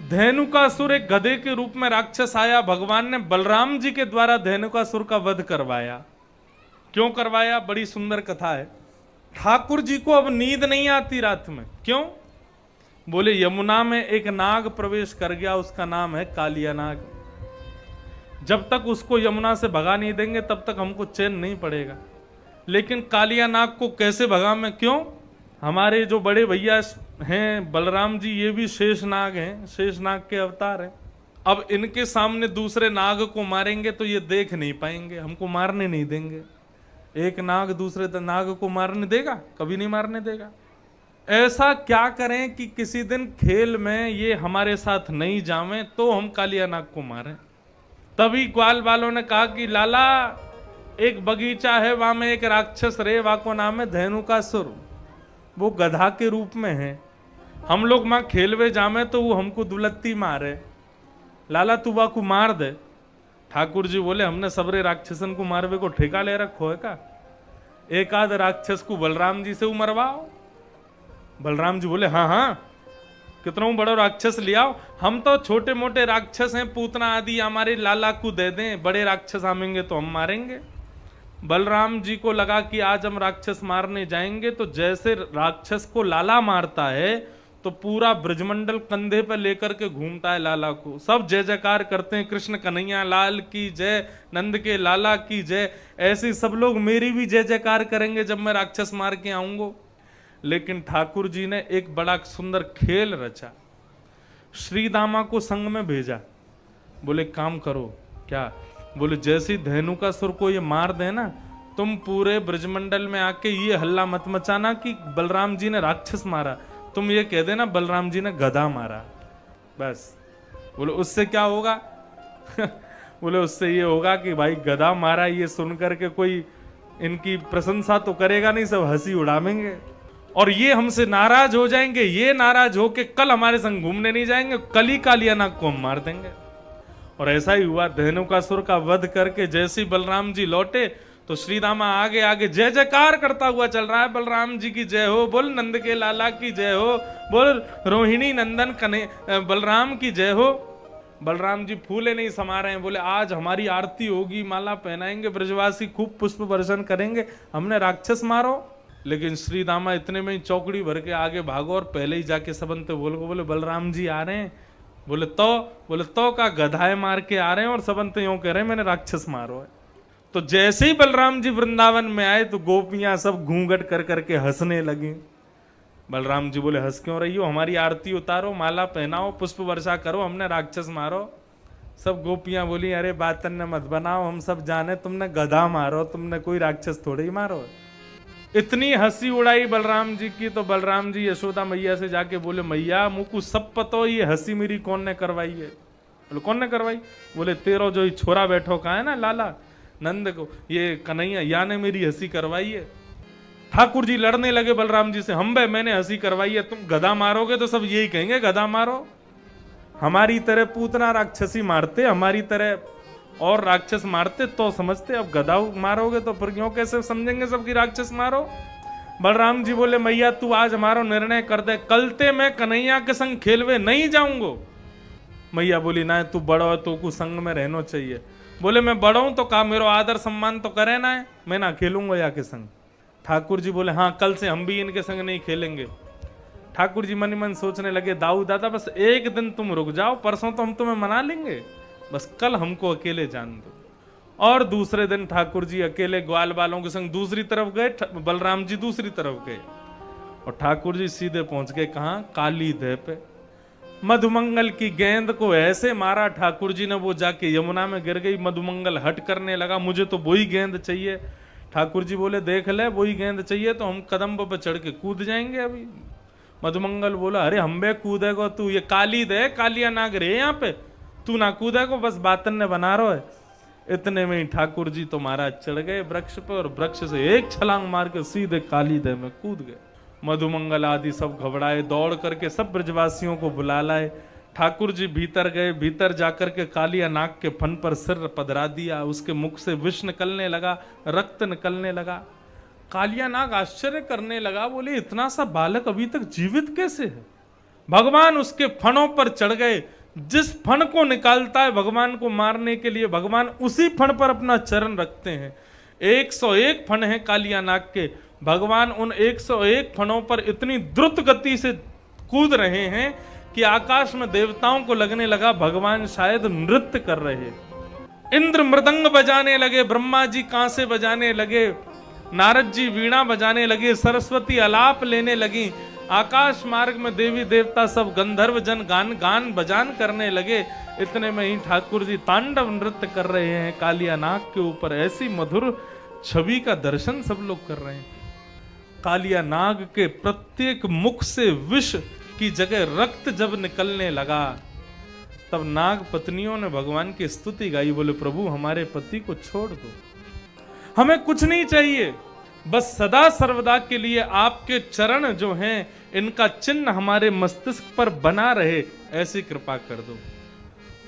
धेनुकासुर एक गधे के रूप में राक्षस आया, भगवान ने बलराम जी के द्वारा धेनुकासुर का वध करवाया। क्यों करवाया? बड़ी सुंदर कथा है। ठाकुर जी को अब नींद नहीं आती रात में। क्यों? बोले यमुना में एक नाग प्रवेश कर गया, उसका नाम है कालिया नाग। जब तक उसको यमुना से भगा नहीं देंगे तब तक हमको चैन नहीं पड़ेगा। लेकिन कालिया नाग को कैसे भगा मैं? क्यों? हमारे जो बड़े भैया हैं बलराम जी, ये भी शेष नाग हैं, शेष नाग के अवतार हैं। अब इनके सामने दूसरे नाग को मारेंगे तो ये देख नहीं पाएंगे, हमको मारने नहीं देंगे। एक नाग दूसरे नाग को मारने देगा? कभी नहीं मारने देगा। ऐसा क्या करें कि किसी दिन खेल में ये हमारे साथ नहीं जावें तो हम कालिया नाग को मारें। तभी ग्वाल वालों ने कहा कि लाला एक बगीचा है, वहां में एक राक्षस रहे, वहां को नाम है धेनुकासुर, वो गधा के रूप में है। हम लोग वहां खेलवे जामे तो वो हमको दुलत्ती मारे, लाला तू वाकू मार दे। ठाकुर जी बोले हमने सबरे राक्षसन को मारवे को ठेका ले रखो है का? एक आध राक्षस को बलराम जी से मरवाओ। बलराम जी बोले हाँ हाँ, कितना बड़ा राक्षस लियाओ, हम तो छोटे मोटे राक्षस हैं, पूतना आदि हमारे लाला को दे दें, बड़े राक्षस आमेंगे तो हम मारेंगे। बलराम जी को लगा कि आज हम राक्षस मारने जाएंगे, तो जैसे राक्षस को लाला मारता है तो पूरा ब्रजमंडल कंधे पर लेकर के घूमता है लाला को। सब जय जयकार करते हैं, कृष्ण कन्हैया लाल की जय, नंद के लाला की जय। ऐसे सब लोग मेरी भी जय जयकार करेंगे जब मैं राक्षस मार के आऊंगा। लेकिन ठाकुर जी ने एक बड़ा सुंदर खेल रचा। श्री दामा को संग में भेजा, बोले काम करो। क्या? बोले जैसी धेनुकासुर को ये मार देना, तुम पूरे ब्रजमंडल में आके ये हल्ला मत मचाना कि बलराम जी ने राक्षस मारा, तुम ये कह देना बलराम जी ने गधा मारा, बस। बोले उससे क्या होगा? बोले उससे ये होगा कि भाई गधा मारा ये सुनकर के कोई इनकी प्रशंसा तो करेगा नहीं, सब हंसी उड़ावेंगे और ये हमसे नाराज हो जाएंगे। ये नाराज होके कल हमारे संग घूमने नहीं जाएंगे, कल ही कालियानाग को हम मार देंगे। और ऐसा ही हुआ। धेनुकासुर का वध करके जैसे बलराम जी लौटे तो श्री दामा आगे आगे जय जयकार करता हुआ चल रहा है, बलराम जी की जय हो, बोल नंद के लाला की जय हो, बोल रोहिणी नंदन कन्हैया बलराम की जय हो। बलराम जी फूले नहीं समा रहे हैं, बोले आज हमारी आरती होगी, माला पहनाएंगे, ब्रजवासी खूब पुष्प वर्षण करेंगे, हमने राक्षस मारो। लेकिन श्री दामा इतने में ही चौकड़ी भर के आगे भागो और पहले ही जाके सबंते बोले बलराम जी आ रहे हैं। बोले तो का गधाए मार के आ रहे हैं और सबंते यूं कह रहे हैं मैंने राक्षस मारो है। तो जैसे ही बलराम जी वृंदावन में आए तो गोपियां सब घूंघट कर करके हंसने लगी। बलराम जी बोले हंस क्यों रही हो, हमारी आरती उतारो, माला पहनाओ, पुष्प वर्षा करो, हमने राक्षस मारो। सब गोपियां बोली अरे बातन ने मत बनाओ, हम सब जाने तुमने गधा मारो, तुमने कोई राक्षस थोड़े ही मारो। इतनी हंसी उड़ाई बलराम जी की तो बलराम जी यशोदा मैया से जाके बोले मैया मुझको सब पतो ये हंसी मेरी कौन ने करवाई है। बोले कौन ने करवाई? बोले तेरो जो छोरा बैठो का है ना लाला नंद को, ये कन्हैया या ने मेरी हंसी करवाई है। ठाकुर जी लड़ने लगे बलराम जी से, हम बे मैंने हंसी करवाई है, तुम गधा मारोगे तो सब यही कहेंगे गधा मारो। हमारी तरह पूतना राक्षसी मारते, हमारी तरह और राक्षस मारते तो समझते, अब गधा मारोगे तो फिर क्यों कैसे समझेंगे सबकी राक्षस मारो। बलराम जी बोले मैया तू आज हमारा निर्णय कर दे, कलते मैं कन्हैया के संग खेलवे नहीं जाऊंगो। मैया बोली ना तू बड़ो है तो कुछ संग में रहना चाहिए। बोले मैं बड़ा हूं तो का मेरो आदर सम्मान तो करे ना है, मैं ना खेलूंगा या के संग। ठाकुर जी बोले हाँ कल से हम भी इनके संग नहीं खेलेंगे। ठाकुर जी मन ही मन सोचने लगे दाऊ दादा बस एक दिन तुम रुक जाओ, परसों तो हम तुम्हें मना लेंगे, बस कल हमको अकेले जान दो। और दूसरे दिन ठाकुर जी अकेले ग्वाल बालों के संग दूसरी तरफ गए, बलराम जी दूसरी तरफ गए और ठाकुर जी सीधे पहुंच गए कहां? काली दह पे। मधुमंगल की गेंद को ऐसे मारा ठाकुर जी ने, वो जाके यमुना में गिर गई। मधुमंगल हट करने लगा, मुझे तो वही गेंद चाहिए। ठाकुर जी बोले देख ले वही गेंद चाहिए तो हम कदम पे चढ़ के कूद जाएंगे अभी। मधुमंगल बोला अरे हम बे कूदेगो तू, ये काली दे कालिया नाग रे यहाँ पे, तू ना कूदेगो, बस बातन ने बना रहा है। इतने में ही ठाकुर जी तो महाराज चढ़ गए वृक्ष पे और वृक्ष से एक छलांग मार के सीधे काली दह में कूद गए। मधुमंगल आदि सब घबराए, दौड़ करके सब ब्रजवासियों को बुला लाए। ठाकुर जी भीतर गए, भीतर जाकर के कालिया नाग के फन पर सिर पधरा दिया, उसके मुख से विष निकलने लगा, रक्त निकलने लगा। कालिया नाग आश्चर्य करने लगा, बोले इतना सा बालक अभी तक जीवित कैसे है? भगवान उसके फणों पर चढ़ गए। जिस फण को निकालता है भगवान को मारने के लिए, भगवान उसी फण पर अपना चरण रखते हैं। 101 फण है कालिया नाग के, भगवान उन 101 फणों पर इतनी द्रुत गति से कूद रहे हैं कि आकाश में देवताओं को लगने लगा भगवान शायद नृत्य कर रहे हैं। इंद्र मृदंग बजाने लगे, ब्रह्मा जी कांसे बजाने लगे, नारद जी वीणा बजाने लगे, सरस्वती अलाप लेने लगी। आकाश मार्ग में देवी देवता सब गंधर्व जन गान बजान करने लगे। इतने में ही ठाकुर जी तांडव नृत्य कर रहे हैं कालिया नाग के ऊपर। ऐसी मधुर छवि का दर्शन सब लोग कर रहे हैं। कालिया नाग के प्रत्येक मुख से विष की जगह रक्त जब निकलने लगा तब नाग पत्नियों ने भगवान की स्तुति गाई, बोले प्रभु हमारे पति को छोड़ दो, हमें कुछ नहीं चाहिए, बस सदा सर्वदा के लिए आपके चरण जो हैं इनका चिन्ह हमारे मस्तिष्क पर बना रहे, ऐसी कृपा कर दो।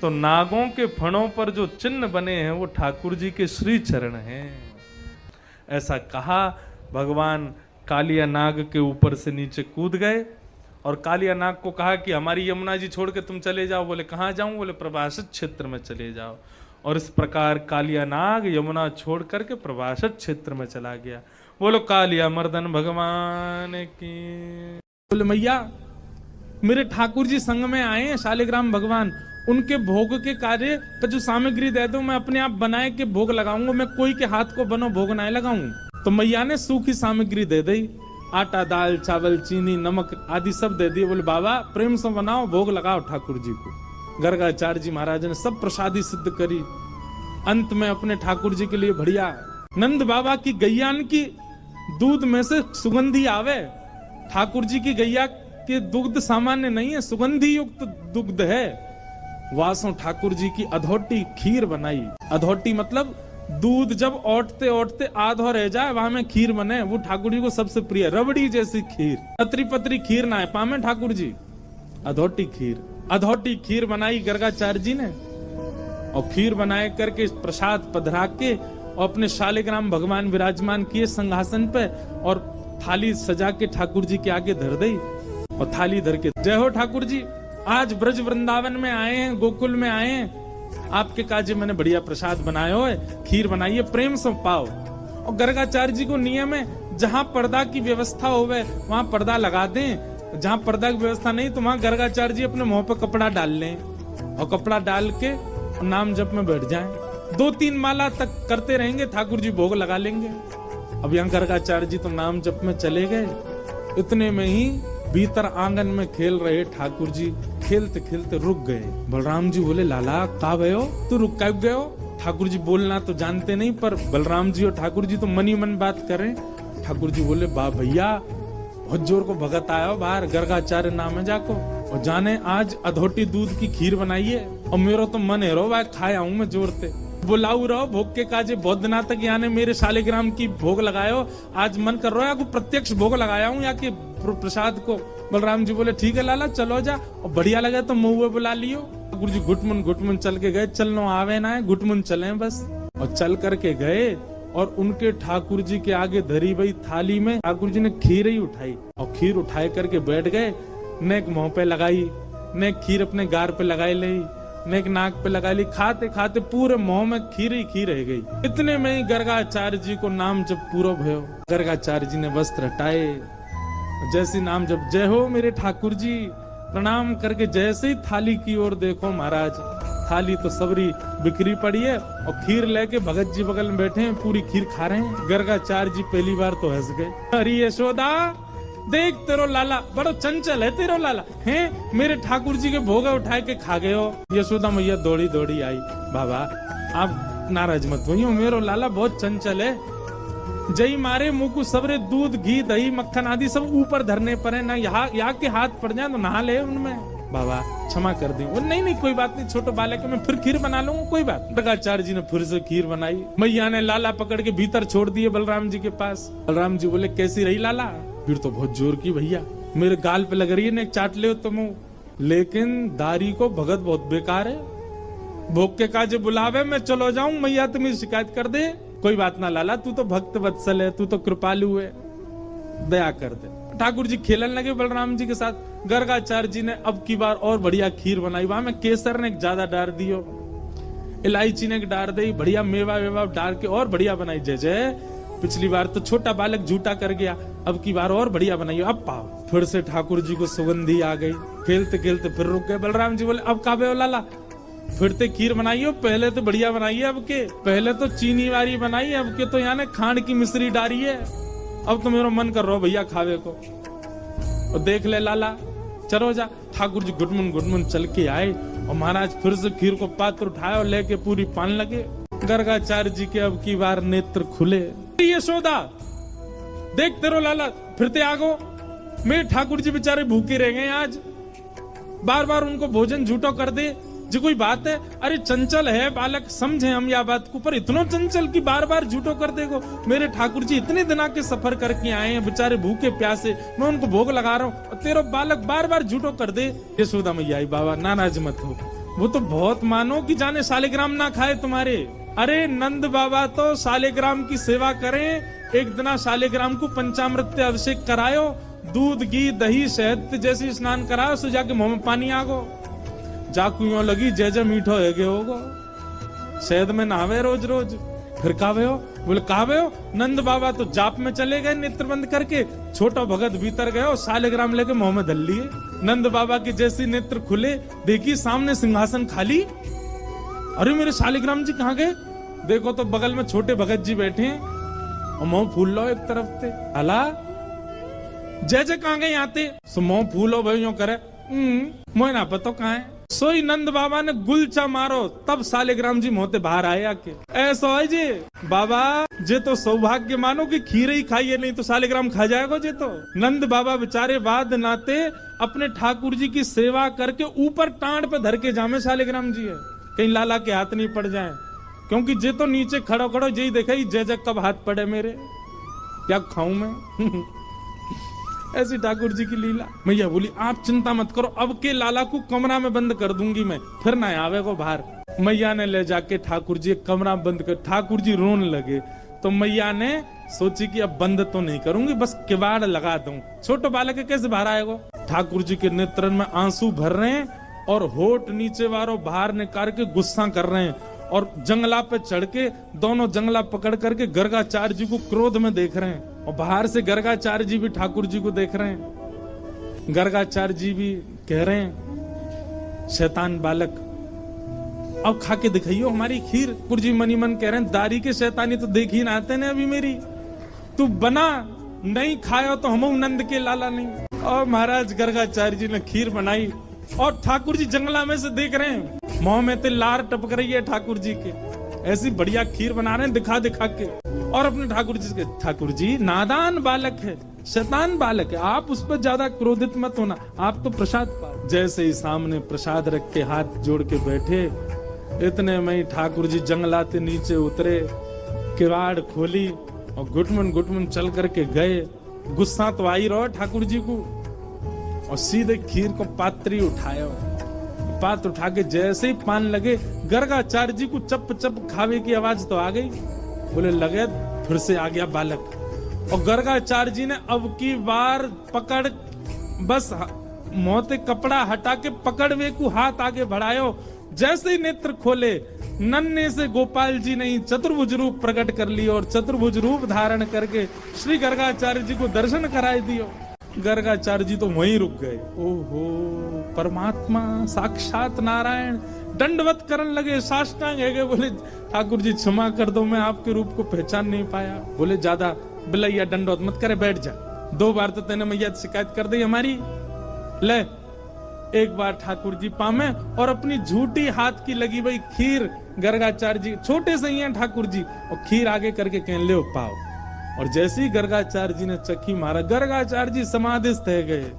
तो नागों के फणों पर जो चिन्ह बने हैं वो ठाकुर जी के श्री चरण हैं। ऐसा कहा, भगवान कालिया नाग के ऊपर से नीचे कूद गए और कालिया नाग को कहा कि हमारी यमुना जी छोड़ के तुम चले जाओ। बोले कहाँ जाऊं? बोले प्रभाषित क्षेत्र में चले जाओ। और इस प्रकार कालिया नाग यमुना छोड़ करके प्रभाषक क्षेत्र में चला गया। बोलो कालिया मर्दन भगवान की। बोले मैया मेरे ठाकुर जी संग में आए हैं शालिग्राम भगवान, उनके भोग के कार्य का जो सामग्री दे दो, मैं अपने आप बनाए के भोग लगाऊंगा, मैं कोई के हाथ को बनो भोग ना लगाऊं। तो मैया ने सूखी सामग्री दे दी, आटा दाल चावल चीनी नमक आदि सब दे दिए। बोले बाबा प्रेम से बनाओ भोग लगाओ ठाकुर जी को। गर्गाचार्य जी महाराज ने सब प्रसादी सिद्ध करी। अंत में अपने ठाकुर जी के लिए बढ़िया नंद बाबा की गैयान की दूध में से सुगंधी आवे। ठाकुर जी की गैया के दुग्ध सामान्य नहीं है, सुगंधी युक्त दुग्ध है। वासों ठाकुर जी की अधोटी खीर बनाई। अधोटी मतलब दूध जब ओटते ओटते आधो रह जाए वहां में खीर बने, वो ठाकुर जी को सबसे प्रिय। रबड़ी जैसी खीर, पतरी पतरी खीर ना है पामे ठाकुर जी, अधोटी खीर। अधोटी खीर बनाई गर्गाचार्य जी ने, और खीर बनाए करके प्रसाद पधरा के और अपने शालिग्राम भगवान विराजमान किए सिंहासन पे, और थाली सजा के ठाकुर जी के आगे धर दी। और थाली धर के जय हो ठाकुर जी, आज ब्रज वृंदावन में आए हैं, गोकुल में आए हैं, आपके काजे मैंने बढ़िया प्रसाद बनाया हो, खीर बनाई है, प्रेम से पाओ। और गर्गाचार्य जी को नियम है जहां पर्दा की व्यवस्था होवे वहां पर्दा लगा दें, जहां पर्दा की व्यवस्था नहीं तो वहां गर्गाचार्य जी अपने मुंह पे कपड़ा डाल लें और कपड़ा डाल के नाम जप में बैठ जाएं। 2-3 माला तक करते रहेंगे, ठाकुर जी भोग लगा लेंगे। अब यहाँ गर्गाचार्य जी तो नाम जप में चले गए। इतने में ही भीतर आंगन में खेल रहे ठाकुर जी खेलते खेलते रुक गए। बलराम जी बोले लाला का भयो, तू रुक कब गए हो? ठाकुर जी बोलना तो जानते नहीं, पर बलराम जी और ठाकुर जी तो मन ही मन बात करें। ठाकुर जी बोले बा भैया बहुत जोर को भगत आया हो बाहर, गर्गाचार्य नाम है जाको, और जाने आज अधोटी दूध की खीर बनाई है, और मेरा तो मन है रो भाई खाए आऊं मैं जोर से। बुलाऊ रहो भोग के काजे, बहुत दिना तक यहाँ ने मेरे शालिग्राम की भोग लगायो, आज मन कर रहा है को प्रत्यक्ष भोग लगाया हूँ या कि प्रसाद को। बलराम जी बोले ठीक है लाला चलो जा, और बढ़िया लगे तो मुँह बुला लियो। ठाकुर जी घुटमुन चल के गए, चलनो आवे ना है घुटमुन चले बस। और चल करके गए और उनके ठाकुर जी के आगे धरी हुई थाली में ठाकुर जी ने खीर ही उठाई, और खीर उठाए करके बैठ गए। नेक मुंह पे लगाई, नेक खीर अपने गार पे लगाई ली, नेक नाक पे लगा ली, खाते खाते पूरे मुंह में खीर ही खीर रह गई। इतने में ही गर्गाचार्य जी को नाम जब पूरा भयो, गर्गाचार्य जी ने वस्त्र हटाए, जैसे नाम जब जय हो मेरे ठाकुर जी, प्रणाम करके जैसे ही थाली की ओर देखो महाराज, थाली तो सबरी बिखरी पड़ी है और खीर लेके भगत जी बगल में बैठे हैं, पूरी खीर खा रहे हैं। गर्गाचार्य जी पहली बार तो हंस गए। अरे यशोदा देख तेरो लाला बड़ो चंचल है, तेरो लाला हैं मेरे ठाकुर जी के भोग उठाए के खा गए हो। यशोदा मैया दौड़ी दौड़ी आई, बाबा आप नाराज मत होइए, मेरो लाला बहुत चंचल है, जई मारे मुंह को सबरे दूध घी दही मक्खन आदि सब ऊपर धरने पर है ना, यहाँ के हाथ पड़ जाए तो नहा ले उनमें, बाबा क्षमा कर दी। वो नहीं कोई बात नहीं, छोटे बालक है, मैं फिर खीर बना लूंगा कोई बात। गर्गाचार्य जी ने फिर से खीर बनाई, मैया ने लाला पकड़ के भीतर छोड़ दिए बलराम जी के पास। बलराम जी बोले कैसी रही लाला? फिर तो बहुत जोर की भैया, मेरे गाल पे लग रही है, ने चाट ले तुम, लेकिन दारी को भगत बहुत बेकार है, भोग के काजे बुलावे मैं चलो जाऊं, मैया तुम्हें शिकायत कर दे। कोई बात ना लाला, तू तो भक्त वत्सल है, तू तो कृपालु है, दया कर दे। ठाकुर जी खेलन लगे बलराम जी के साथ। गर्गाचार्य जी ने अब की बार और बढ़िया खीर बनाई, वहां में केसर ने ज्यादा डाल दियो, इलायची ने डाल दी, बढ़िया मेवा वेवा डाल के और बढ़िया बनाई। जय जय, पिछली बार तो छोटा बालक झूठा कर गया, अब की बार और बढ़िया बनाई। अब पाओ फिर से ठाकुर जी को सुगंधी आ गई, खेलते खेलते फिर रुक गए। बलराम जी बोले अब काबे हो लाला, फिर ते खीर बनाई हो, पहले तो बढ़िया बनाई है, अब के पहले तो चीनी वाली बनाई है, अब के तो यहाँ ने खांड की मिश्री डाली है, अब तो मेरा मन कर रहा भैया खावे को। और देख ले लाला चलो जा। ठाकुर जी गुटमुन चल के आए और महाराज फिर से खीर को पात्र उठाया और लेके पूरी पान लगे। गर्गाचार्य जी के अब की बार नेत्र खुले। यशोदा देख तेरो लाला फिरते आगो, मेरे ठाकुर जी बेचारे भूखे रह गए आज, बार बार उनको भोजन झूठो कर दे जी कोई बात है? अरे चंचल है बालक, समझे हम या बात को, पर इतना चंचल की बार बार झूठो कर देगो। मेरे ठाकुर जी इतने दिना के सफर करके आए हैं, बेचारे भूखे प्यासे, मैं उनको भोग लगा रहा हूँ और तेरा बालक बार बार झूठो कर दे। यशोदा मैया आई, बाबा नाराज मत हो, वो तो बहुत मानो कि जाने शालिग्राम ना खाए तुम्हारे। अरे नंद बाबा तो शालिग्राम की सेवा करें, एक दिना शालिग्राम को पंचामृत अभिषेक करायो, दूध घी दही शहद जैसे स्नान कराओ, सो जाके मुंह में पानी आगो, जाकू यूं लगी जय जय मीठो है होगो। शहद में नहावे रोज रोज। फिर कावे हो? बोले कावे हो? नंद बाबा तो जाप में चले गए नेत्र बंद करके, छोटा भगत भीतर गए और शालिग्राम लेके मुंह में धल लिए। नंद बाबा के जैसे नेत्र खुले, देखी सामने सिंहासन खाली। अरे मेरे शालिग्राम जी कहाँ गए? देखो तो बगल में छोटे भगत जी बैठे हैं और मुंह फूल लो एक तरफ से। अला जय जय कहाँ गए आते? सो मुंह फूलो भाई यूं करे, मोह ना पतो कहाँ है। सोई नंद बाबा ने गुलचा मारो, तब शालिग्राम जी मोहते बाहर आए आके। ऐसा है जी बाबा, जे तो सौभाग्य मानो कि खीर ही खाइए, नहीं तो शालिग्राम खा जाएगा जे तो। नंद बाबा बेचारे बाद नाते अपने ठाकुर जी की सेवा करके ऊपर टांड पे धर के जामे शालिग्राम जी है, कहीं लाला के हाथ नहीं पड़ जाए। क्योंकि जे तो नीचे खड़ो खड़ो यही देखा जय जय कब हाथ पड़े मेरे, क्या खाऊं मैं। ऐसी ठाकुर जी की लीला। मैया बोली आप चिंता मत करो, अब के लाला को कमरा में बंद कर दूंगी मैं, फिर ना आवे को बाहर। मैया ने ले जाके ठाकुर जी कमरा बंद कर, ठाकुर जी रोने लगे। तो मैया ने सोची कि अब बंद तो नहीं करूंगी, बस किवाड़ लगा दूं। छोटे बालक के कैसे बाहर आएगा? ठाकुर जी के नेत्रन में आंसू भर रहे हैं और होठ नीचे वालों बाहर निकाल के गुस्सा कर रहे हैं, और जंगला पे चढ़ के दोनों जंगला पकड़ करके गर्गाचार्य जी को क्रोध में देख रहे हैं, और बाहर से गर्गाचार्य जी भी ठाकुर जी को देख रहे हैं। गर्गाचार्य जी भी कह रहे हैं शैतान बालक अब खा के दिखाइयो हमारी खीर। ठाकुर जी मनी मन कह रहे हैं दारी के शैतानी तो देख ही ना आते ने अभी मेरी, तू बना नहीं खायो तो हम नंद के लाला नहीं। और महाराज गर्गाचार्य जी ने खीर बनाई और ठाकुर जी जंगला में से देख रहे हैं, मुंह में तो लार टपक रही है ठाकुर जी के, ऐसी बढ़िया खीर बना रहे हैं दिखा दिखा के। और अपने ठाकुर जी के, ठाकुर जी नादान बालक है, शैतान बालक है, आप उस पर ज्यादा क्रोधित मत होना, आप तो प्रसाद पाओ। जैसे ही सामने प्रसाद रख के हाथ जोड़ के बैठे, इतने में ही ठाकुर जी जंगलाते नीचे उतरे, किवाड़ खोली और घुटमन चल करके गए। गुस्सा तो आई रहो ठाकुर जी को, और सीधे खीर को पात्री उठाया, पात उठा के जैसे ही पान लगे, गर्गाचार्य जी को चप चप खावे की आवाज तो आ गई। बोले लगे फिर से आ गया बालक। और गर्गाचार्य जी ने अब की बार पकड़, बस मोते कपड़ा हटा के पकड़वे को हाथ आगे बढ़ायो। जैसे ही नेत्र खोले, नन्हे से गोपाल जी ने चतुर्भुज रूप प्रकट कर लिया और चतुर्भुज रूप धारण करके श्री गर्गाचार्य जी को दर्शन कराए दियो। गर्गाचार्य जी तो वहीं रुक गए। ओहो परमात्मा साक्षात नारायण, दंडवत करने लगे, साष्टांग है गए। बोले ठाकुर जी क्षमा कर दो, मैं आपके रूप को पहचान नहीं पाया। बोले ज्यादा बिलैया दंडवत मत करे, बैठ जा, 2 बार तो तेने मैया शिकायत कर दी हमारी, ले 1 बार ठाकुर जी पामे। और अपनी झूठी हाथ की लगी भाई खीर, गर्गाचार्य जी छोटे से ही हैं ठाकुर जी, और खीर आगे करके कह ले पाओ। और जैसे ही गर्गाचार्य जी ने चक्की मारा, गर्गाचार्य जी समाधिस्थ है गए।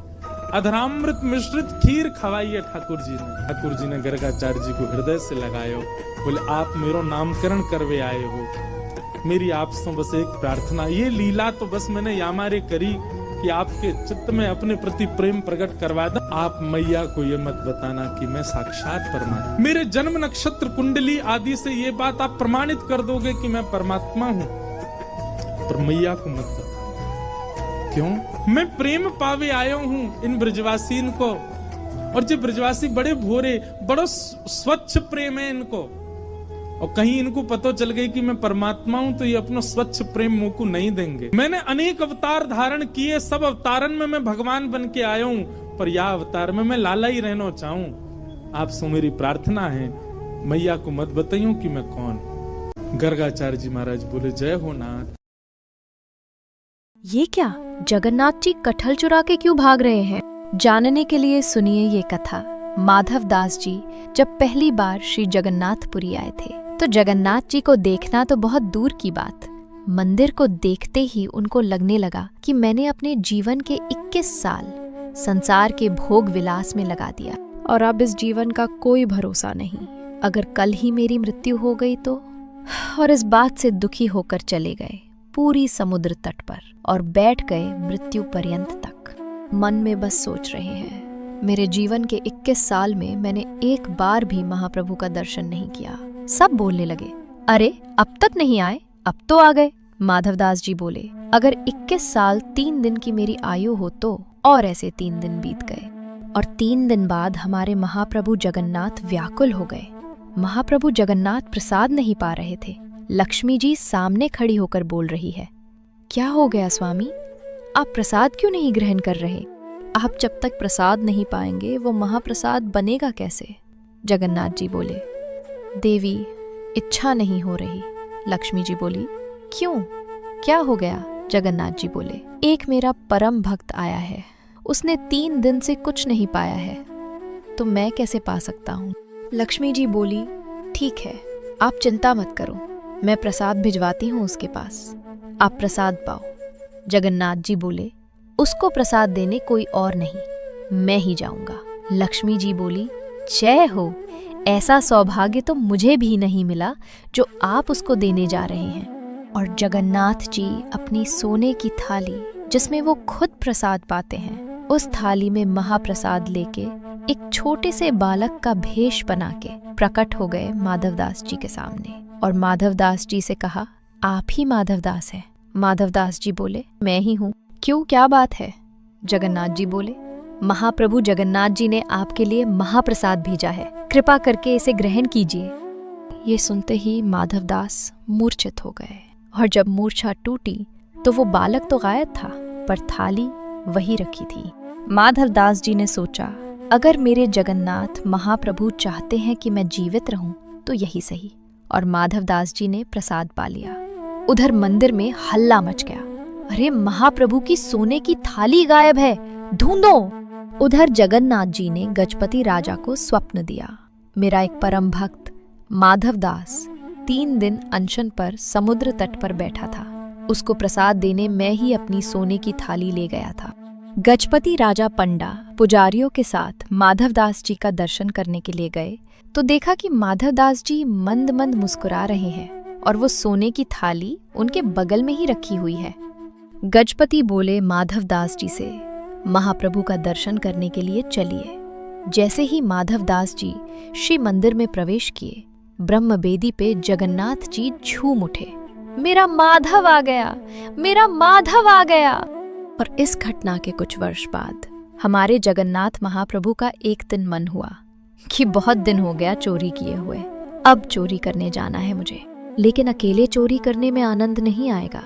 अधरामृत मिश्रित खीर खवाई है ठाकुर जी ने। ठाकुर जी ने गर्गाचार्य जी को हृदय से लगायो, बोले आप मेरो नामकरण करवे आए हो, मेरी आपसे बस एक प्रार्थना, ये लीला तो बस मैंने यामारे करी कि आपके चित्त में अपने प्रति प्रेम प्रकट करवा दो। आप मैया को ये मत बताना कि मैं साक्षात परमात्मा, मेरे जन्म नक्षत्र कुंडली आदि से ये बात आप प्रमाणित कर दोगे कि मैं परमात्मा हूँ, पर मैया को मत बताना। क्यों? मैं प्रेम पावे आयो हूँ इन ब्रजवासीन को, और जो ब्रजवासी बड़े भोरे, बड़ो स्वच्छ प्रेम है इनको, और कहीं इनको पता चल गई कि मैं परमात्मा हूं तो ये अपना स्वच्छ प्रेम मुंह को नहीं देंगे। मैंने अनेक अवतार धारण किए, सब अवतारन में मैं भगवान बन के आया हूं, पर यह अवतार में मैं लाला ही रहना चाहूं। आपसे मेरी प्रार्थना है, मैया को मत बताइयो कि मैं कौन। गर्गाचार्य जी महाराज बोले जय हो नाथ। ये क्या, जगन्नाथ जी कटहल चुरा के क्यों भाग रहे हैं? जानने के लिए सुनिए ये कथा। माधव दास जी जब पहली बार श्री जगन्नाथपुरी आए थे तो जगन्नाथ जी को देखना तो बहुत दूर की बात, मंदिर को देखते ही उनको लगने लगा कि मैंने अपने जीवन के 21 साल संसार के भोग विलास में लगा दिया और अब इस जीवन का कोई भरोसा नहीं। अगर कल ही मेरी मृत्यु हो गई तो। और इस बात से दुखी होकर चले गए पूरी समुद्र तट पर और बैठ गए मृत्यु पर्यंत तक। मन में बस सोच रहे हैं, मेरे जीवन के 21 साल में मैंने एक बार भी महाप्रभु का दर्शन नहीं किया। सब बोलने लगे, अरे अब तक नहीं आए, अब तो आ गए। माधवदास जी बोले, अगर 21 साल 3 दिन की मेरी आयु हो तो और ऐसे 3 दिन बीत गए। और 3 दिन बाद हमारे महाप्रभु जगन्नाथ व्याकुल हो गए। महाप्रभु जगन्नाथ प्रसाद नहीं पा रहे थे। लक्ष्मी जी सामने खड़ी होकर बोल रही है, क्या हो गया स्वामी, आप प्रसाद क्यों नहीं ग्रहण कर रहे? आप जब तक प्रसाद नहीं पाएंगे वो महाप्रसाद बनेगा कैसे? जगन्नाथ जी बोले, देवी इच्छा नहीं हो रही। लक्ष्मी जी बोली, क्यों, क्या हो गया? जगन्नाथ जी बोले, एक मेरा परम भक्त आया है, उसने 3 दिन से कुछ नहीं पाया है, तो मैं कैसे पा सकता हूँ? लक्ष्मी जी बोली, ठीक है, आप चिंता मत करो, मैं प्रसाद भिजवाती हूँ उसके पास, आप प्रसाद पाओ। जगन्नाथ जी बोले, उसको प्रसाद देने कोई और नहीं, मैं ही जाऊंगा। लक्ष्मी जी बोली, जय हो, ऐसा सौभाग्य तो मुझे भी नहीं मिला जो आप उसको देने जा रहे हैं। और जगन्नाथ जी अपनी सोने की थाली, जिसमें वो खुद प्रसाद पाते हैं, उस थाली में महाप्रसाद लेके एक छोटे से बालक का भेष बना के प्रकट हो गए माधवदास जी के सामने और माधवदास जी से कहा, आप ही माधवदास हैं? माधवदास जी बोले, मैं ही हूँ। क्यों, क्या बात है? जगन्नाथ जी बोले, महाप्रभु जगन्नाथ जी ने आपके लिए महाप्रसाद भेजा है, कृपा करके इसे ग्रहण कीजिए। ये सुनते ही माधवदास मूर्छित हो गए और जब मूर्छा टूटी तो वो बालक तो गायब था पर थाली वही रखी थी। माधवदास जी ने सोचा, अगर मेरे जगन्नाथ महाप्रभु चाहते हैं कि मैं जीवित रहूं तो यही सही, और माधवदास जी ने प्रसाद पा लिया। उधर मंदिर में हल्ला मच गया, अरे महाप्रभु की सोने की थाली गायब है, ढूंढो। उधर जगन्नाथ जी ने गजपति राजा को स्वप्न दिया, मेरा एक परम भक्त माधवदास 3 दिन अनशन पर समुद्र तट पर बैठा था, उसको प्रसाद देने मैं ही अपनी सोने की थाली ले गया था। गजपति राजा पंडा पुजारियों के साथ माधवदास जी का दर्शन करने के लिए गए तो देखा कि माधवदास जी मंद मंद मुस्कुरा रहे हैं और वो सोने की थाली उनके बगल में ही रखी हुई है। गजपति बोले माधवदास जी से, महाप्रभु का दर्शन करने के लिए चलिए। जैसे ही माधवदास जी श्री मंदिर में प्रवेश किए, ब्रह्म बेदी पे जगन्नाथ जी झूम उठे, मेरा माधव आ गया, मेरा माधव आ गया। और इस घटना के कुछ वर्ष बाद हमारे जगन्नाथ महाप्रभु का एक दिन मन हुआ कि बहुत दिन हो गया चोरी किए हुए, अब चोरी करने जाना है मुझे। लेकिन अकेले चोरी करने में आनंद नहीं आएगा,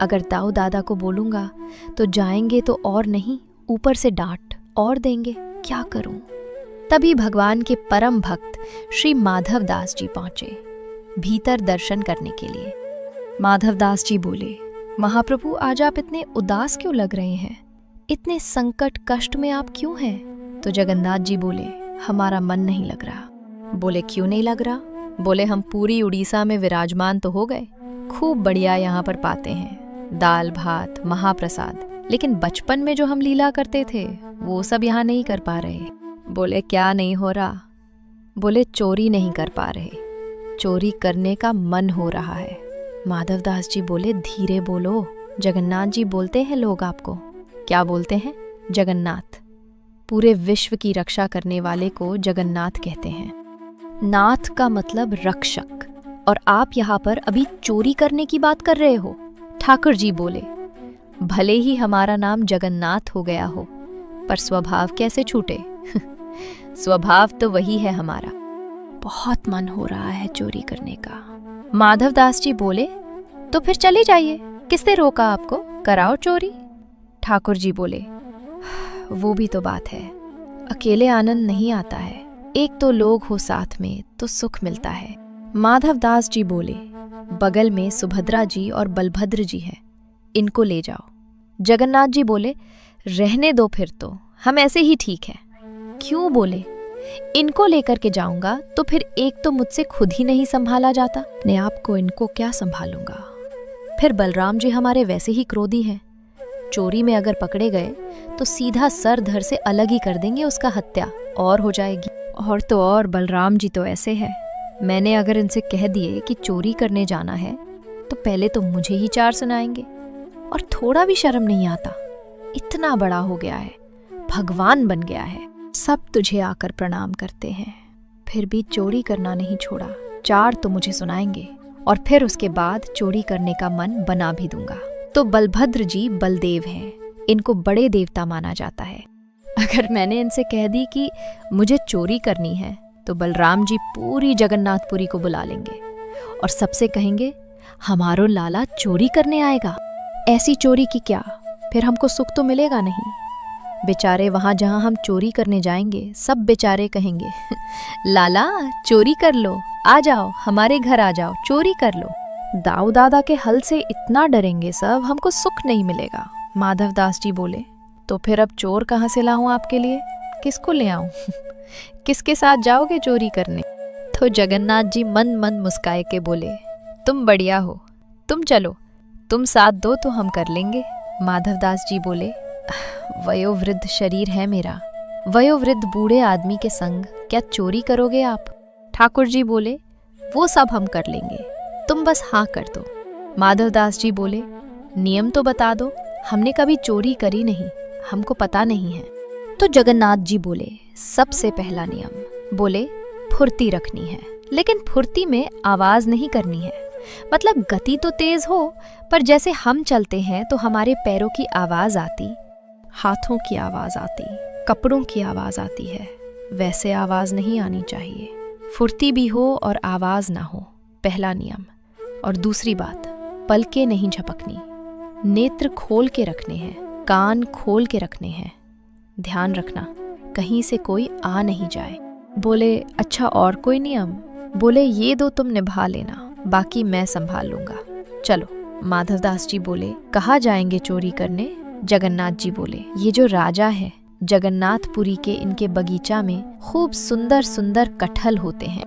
अगर दाऊ दादा को बोलूंगा तो जाएंगे तो और नहीं, ऊपर से डांट और देंगे, क्या करूं? तभी भगवान के परम भक्त श्री माधवदास जी पहुंचे भीतर दर्शन करने के लिए। माधवदास जी बोले, महाप्रभु आज आप इतने उदास क्यों लग रहे हैं, इतने संकट कष्ट में आप क्यों हैं? तो जगन्नाथ जी बोले, हमारा मन नहीं लग रहा। बोले, क्यों नहीं लग रहा? बोले, हम पूरी उड़ीसा में विराजमान तो हो गए, खूब बढ़िया यहाँ पर पाते हैं दाल भात महाप्रसाद, लेकिन बचपन में जो हम लीला करते थे वो सब यहाँ नहीं कर पा रहे। बोले, क्या नहीं हो रहा? बोले, चोरी नहीं कर पा रहे, चोरी करने का मन हो रहा है। माधवदास जी बोले, धीरे बोलो, जगन्नाथ जी बोलते हैं लोग आपको। क्या बोलते हैं? जगन्नाथ। पूरे विश्व की रक्षा करने वाले को जगन्नाथ कहते हैं। नाथ का मतलब रक्षक, और आप यहाँ पर अभी चोरी करने की बात कर रहे हो? ठाकुर जी बोले, भले ही हमारा नाम जगन्नाथ हो गया हो, पर स्वभाव कैसे छूटे? स्वभाव तो वही है हमारा। बहुत मन हो रहा है चोरी करने का। माधवदास जी बोले, तो फिर चले जाइए, किसने रोका आपको, कराओ चोरी। ठाकुर जी बोले, वो भी तो बात है, अकेले आनंद नहीं आता है, एक तो लोग हो साथ में तो सुख मिलता है। माधवदास जी बोले, बगल में सुभद्रा जी और बलभद्र जी हैं, इनको ले जाओ। जगन्नाथ जी बोले, रहने दो, फिर तो हम ऐसे ही ठीक हैं। क्यों? बोले, इनको लेकर के जाऊंगा तो फिर एक तो मुझसे खुद ही नहीं संभाला जाता, अपने आप को इनको क्या संभालूंगा। फिर बलराम जी हमारे वैसे ही क्रोधी हैं, चोरी में अगर पकड़े गए तो सीधा सर धर से अलग ही कर देंगे, उसका हत्या और हो जाएगी। और तो और बलराम जी तो ऐसे हैं, मैंने अगर इनसे कह दिए कि चोरी करने जाना है तो पहले तो मुझे ही 4 सुनाएंगे, और थोड़ा भी शर्म नहीं आता। इतना बड़ा हो गया है, भगवान बन गया है, सब तुझे आकर प्रणाम करते हैं, फिर भी चोरी करना नहीं छोड़ा। 4 तो मुझे सुनाएंगे और फिर उसके बाद चोरी करने का मन बना भी दूंगा। तो बलभद्र जी बलदेव हैं, इनको बड़े देवता माना जाता है। अगर मैंने इनसे कह दी कि मुझे चोरी करनी है तो बलराम जी पूरी जगन्नाथपुरी को बुला लेंगे और सबसे कहेंगे हमारो लाला चोरी करने आएगा। ऐसी चोरी की क्या, फिर हमको सुख तो मिलेगा नहीं। बेचारे वहां जहां हम चोरी करने जाएंगे सब बेचारे कहेंगे लाला चोरी कर लो, आ जाओ हमारे घर आ जाओ, चोरी कर लो। दाऊ दादा के हल से इतना डरेंगे सब, हमको सुख नहीं मिलेगा। माधव दास जी बोले तो फिर अब चोर कहाँ से लाऊं आपके लिए, किसको ले आऊं किसके साथ जाओगे चोरी करने। तो जगन्नाथ जी मन मन मुस्काए के बोले तुम बढ़िया हो, तुम चलो, तुम साथ दो तो हम कर लेंगे। माधव दास जी बोले वयोवृद्ध शरीर है मेरा, वयोवृद्ध बूढ़े आदमी के संग क्या चोरी करोगे आप। ठाकुर जी बोले वो सब हम कर लेंगे, तुम बस हाँ कर दो। माधव दास जी बोले नियम तो बता दो, हमने कभी चोरी करी नहीं, हमको पता नहीं है। तो जगन्नाथ जी बोले सबसे पहला नियम, बोले फुर्ती रखनी है, लेकिन फुर्ती में आवाज नहीं करनी है। मतलब गति तो तेज हो, पर जैसे हम चलते हैं तो हमारे पैरों की आवाज आती, हाथों की आवाज आती, कपड़ों की आवाज आती है, वैसे आवाज नहीं आनी चाहिए। फुर्ती भी हो और आवाज ना हो, पहला नियम। और दूसरी बात, पलकें नहीं झपकनी, नेत्र खोल के रखने हैं, कान खोल के रखने हैं। ध्यान रखना कहीं से कोई आ नहीं जाए। बोले अच्छा और कोई नियम। बोले ये दो तुम निभा लेना, बाकी मैं संभाल लूंगा, चलो। माधवदास जी बोले कहाँ जाएंगे चोरी करने। जगन्नाथ जी बोले ये जो राजा है जगन्नाथपुरी के, इनके बगीचा में खूब सुंदर सुंदर कटहल होते हैं,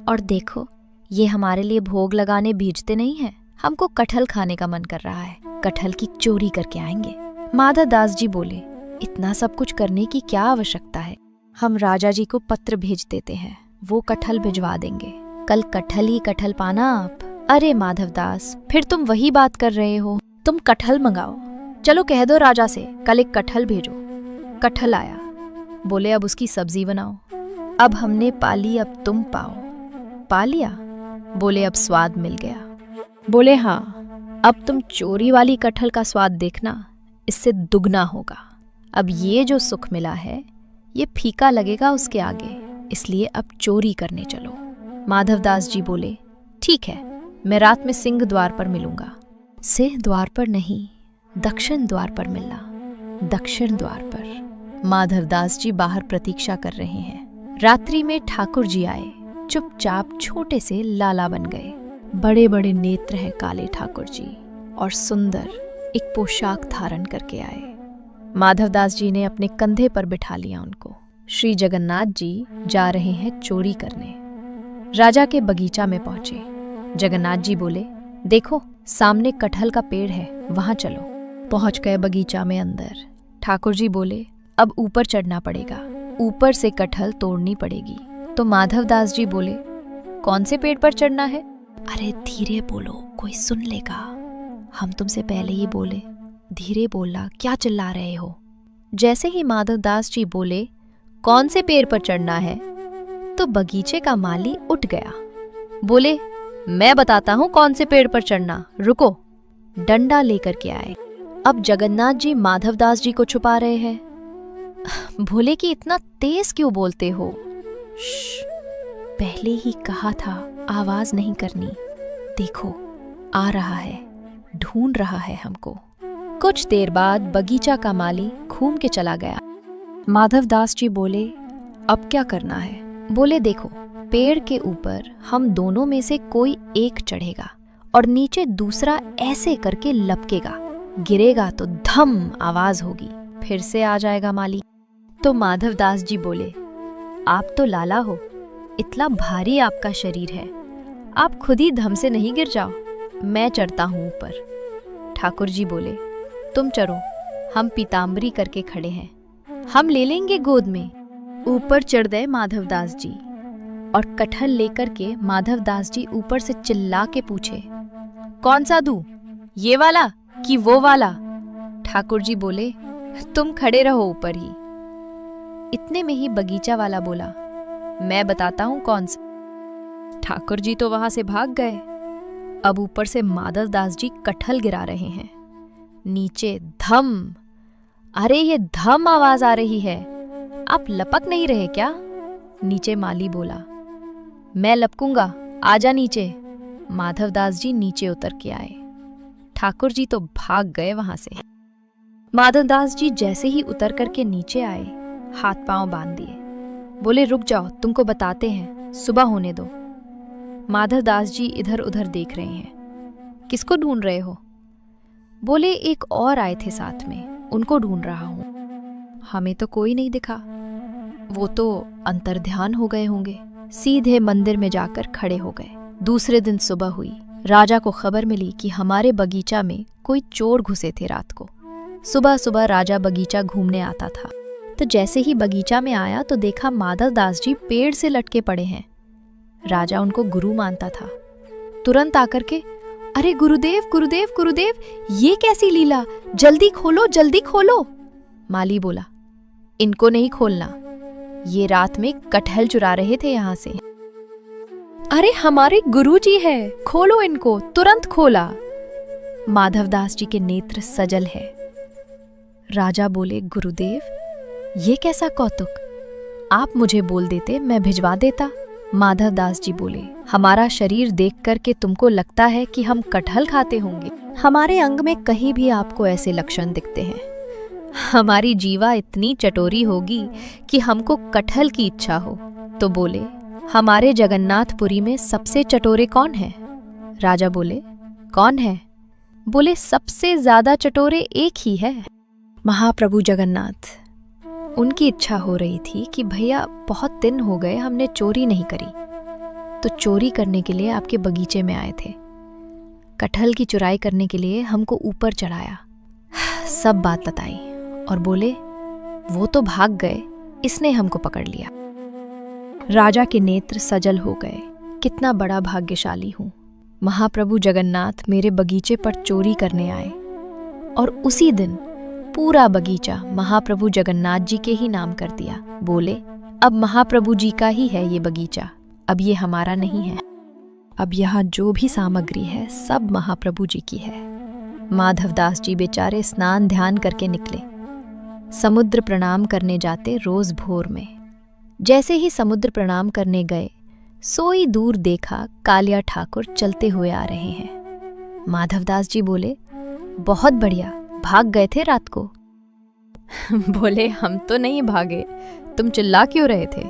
और देखो ये हमारे लिए भोग लगाने भेजते नहीं हैं, हमको कटहल खाने का मन कर रहा है, कटहल की चोरी करके आएंगे। माधवदास जी बोले इतना सब कुछ करने की क्या आवश्यकता है, हम राजा जी को पत्र भेज देते हैं, वो कटहल भिजवा देंगे, कल कटहल ही कटहल पाना आप। अरे माधवदास फिर तुम वही बात कर रहे हो, तुम कटहल मंगाओ, चलो कह दो राजा से कल एक कटहल भेजो। कटहल आया, बोले अब उसकी सब्जी बनाओ। अब हमने पाली, अब तुम पाओ। पा लिया, बोले अब स्वाद मिल गया। बोले हाँ, अब तुम चोरी वाली कटहल का स्वाद देखना, इससे दुगना होगा। अब ये जो सुख मिला है ये फीका लगेगा उसके आगे, इसलिए अब चोरी करने चलो। माधवदास जी बोले ठीक है, मैं रात में सिंह द्वार पर मिलूंगा। सिंह द्वार पर नहीं, दक्षिण द्वार पर मिलना, दक्षिण द्वार पर। माधवदास जी बाहर प्रतीक्षा कर रहे हैं। रात्रि में ठाकुर जी आए, चुपचाप छोटे से लाला बन गए। बड़े बड़े नेत्र हैं काले ठाकुर जी, और सुंदर एक पोशाक धारण करके आए। माधवदास जी ने अपने कंधे पर बिठा लिया उनको। श्री जगन्नाथ जी जा रहे हैं चोरी करने। राजा के बगीचा में पहुंचे। जगन्नाथ जी बोले देखो सामने कटहल का पेड़ है, वहां चलो। पहुंच गए बगीचा में अंदर। ठाकुर जी बोले अब ऊपर चढ़ना पड़ेगा, ऊपर से कटहल तोड़नी पड़ेगी। तो माधवदास जी बोले कौन से पेड़ पर चढ़ना है। अरे धीरे बोलो, कोई सुन लेगा, हम तुमसे पहले ही बोले, धीरे बोलना, क्या चिल्ला रहे हो। जैसे ही माधवदास जी बोले कौन से पेड़ पर चढ़ना है, तो बगीचे का माली उठ गया। बोले मैं बताता हूं कौन से पेड़ पर चढ़ना, रुको। डंडा लेकर के आए। अब जगन्नाथ जी माधवदास जी को छुपा रहे हैं। बोले कि इतना तेज क्यों बोलते हो। पहले ही कहा था आवाज नहीं करनी, देखो आ रहा है, ढूंढ रहा है हमको। कुछ देर बाद बगीचा का माली घूम के चला गया। माधवदास जी बोले अब क्या करना है। बोले देखो पेड़ के ऊपर हम दोनों में से कोई एक चढ़ेगा और नीचे दूसरा ऐसे करके लपकेगा, गिरेगा तो धम आवाज होगी, फिर से आ जाएगा माली। तो माधवदास जी बोले आप तो लाला हो, इतना भारी आपका शरीर है, आप खुद ही धम से नहीं गिर जाओ, मैं चढ़ता हूं ऊपर। ठाकुर जी बोले तुम चढ़ो, हम पीताम्बरी करके खड़े हैं, हम ले लेंगे गोद में। ऊपर चढ़ गए माधवदास जी, और कटहल लेकर के माधवदास जी ऊपर से चिल्ला के पूछे कौन सा दूं, ये वाला कि वो वाला। ठाकुर जी बोले तुम खड़े रहो ऊपर ही। इतने में ही बगीचा वाला बोला मैं बताता हूं कौन सा। ठाकुर जी तो वहां से भाग गए। अब ऊपर से माधवदास जी कटहल गिरा रहे हैं, नीचे धम। अरे ये धम आवाज आ रही है, आप लपक नहीं रहे क्या। नीचे माली बोला, मैं लपकूंगा, आजा नीचे। माधवदास जी नीचे उतर के आए। ठाकुर जी तो भाग गए वहां से। माधवदास जी जैसे ही उतर करके नीचे आए, हाथ पांव बांध दिए, बोले रुक जाओ, तुमको बताते हैं, सुबह होने दो। माधवदास जी इधर उधर देख रहे हैं। किसको ढूंढ रहे हो? बोले एक और आए थे साथ में, उनको ढूंढ रहा हूं। हमें तो कोई नहीं दिखा। वो तो अंतर्ध्यान हो गए होंगे। सीधे मंदिर में जाकर खड़े हो गए। दूसरे दिन सुबह हुई। राजा को खबर मिली कि हमारे बगीचा में कोई चोर घुसे थे रात को। सुबह सुबह राजा बगीचा घूमने आता था, तो जैसे ही बगीचा में आया तो देखा माधवदास जी पेड़ से लटके पड़े हैं। राजा उनको गुरु मानता था। तुरंत आकर के, अरे गुरुदेव गुरुदेव गुरुदेव, ये कैसी लीला, जल्दी खोलो जल्दी खोलो। माली बोला, इनको नहीं खोलना, ये रात में कटहल चुरा रहे थे यहां से। अरे हमारे गुरुजी है, खोलो इनको। तुरंत खोला। माधवदास जी के नेत्र सजल है। राजा बोले, गुरुदेव ये कैसा कौतुक, आप मुझे बोल देते, मैं भिजवा देता। माधवदास जी बोले, हमारा शरीर देख कर के तुमको लगता है कि हम कटहल खाते होंगे? हमारे अंग में कहीं भी आपको ऐसे लक्षण दिखते हैं? हमारी जीवा इतनी चटोरी होगी कि हमको कटहल की इच्छा हो। तो बोले, हमारे जगन्नाथपुरी में सबसे चटोरे कौन है? राजा बोले, कौन है? बोले, सबसे ज्यादा चटोरे एक ही है, महाप्रभु जगन्नाथ। उनकी इच्छा हो रही थी कि भैया बहुत दिन हो गए हमने चोरी नहीं करी, तो चोरी करने के लिए आपके बगीचे में आए थे। कटहल की चुराई करने के लिए हमको ऊपर चढ़ाया, सब बात बताई और बोले वो तो भाग गए, इसने हमको पकड़ लिया। राजा के नेत्र सजल हो गए। कितना बड़ा भाग्यशाली हूं, महाप्रभु जगन्नाथ मेरे बगीचे पर चोरी करने आए और उसी दिन पूरा बगीचा महाप्रभु जगन्नाथ जी के ही नाम कर दिया। बोले, अब महाप्रभु जी का ही है ये बगीचा, अब ये हमारा नहीं है। अब यहाँ जो भी सामग्री है सब महाप्रभु जी की है। माधवदास जी बेचारे स्नान ध्यान करके निकले। समुद्र प्रणाम करने जाते रोज भोर में। जैसे ही समुद्र प्रणाम करने गए, सोई दूर देखा कालिया ठाकुर चलते हुए आ रहे हैं। माधवदास जी बोले, बहुत बढ़िया, भाग गए थे रात को? बोले, हम तो नहीं भागे, तुम चिल्ला क्यों रहे थे?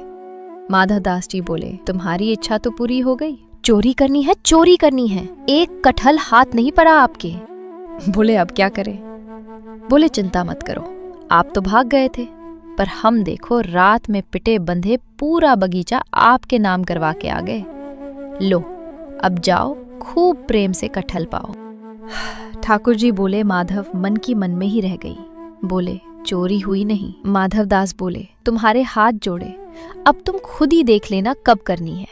माधवदास जी बोले, तुम्हारी इच्छा तो पूरी हो गई, चोरी करनी है, चोरी करनी है, एक कटहल हाथ नहीं पड़ा आपके। बोले, अब क्या करें? बोले, चिंता मत करो, आप तो भाग गए थे, पर हम देखो रात में पिटे बंधे पूरा बगीचा आपके नाम करवा के आ गए। लो, अब जाओ, खूब प्रेम से कटहल पाओ। ठाकुर जी बोले, माधव मन की मन में ही रह गई। बोले, चोरी हुई नहीं। माधवदास बोले, तुम्हारे हाथ जोड़े, अब तुम खुद ही देख लेना कब करनी है।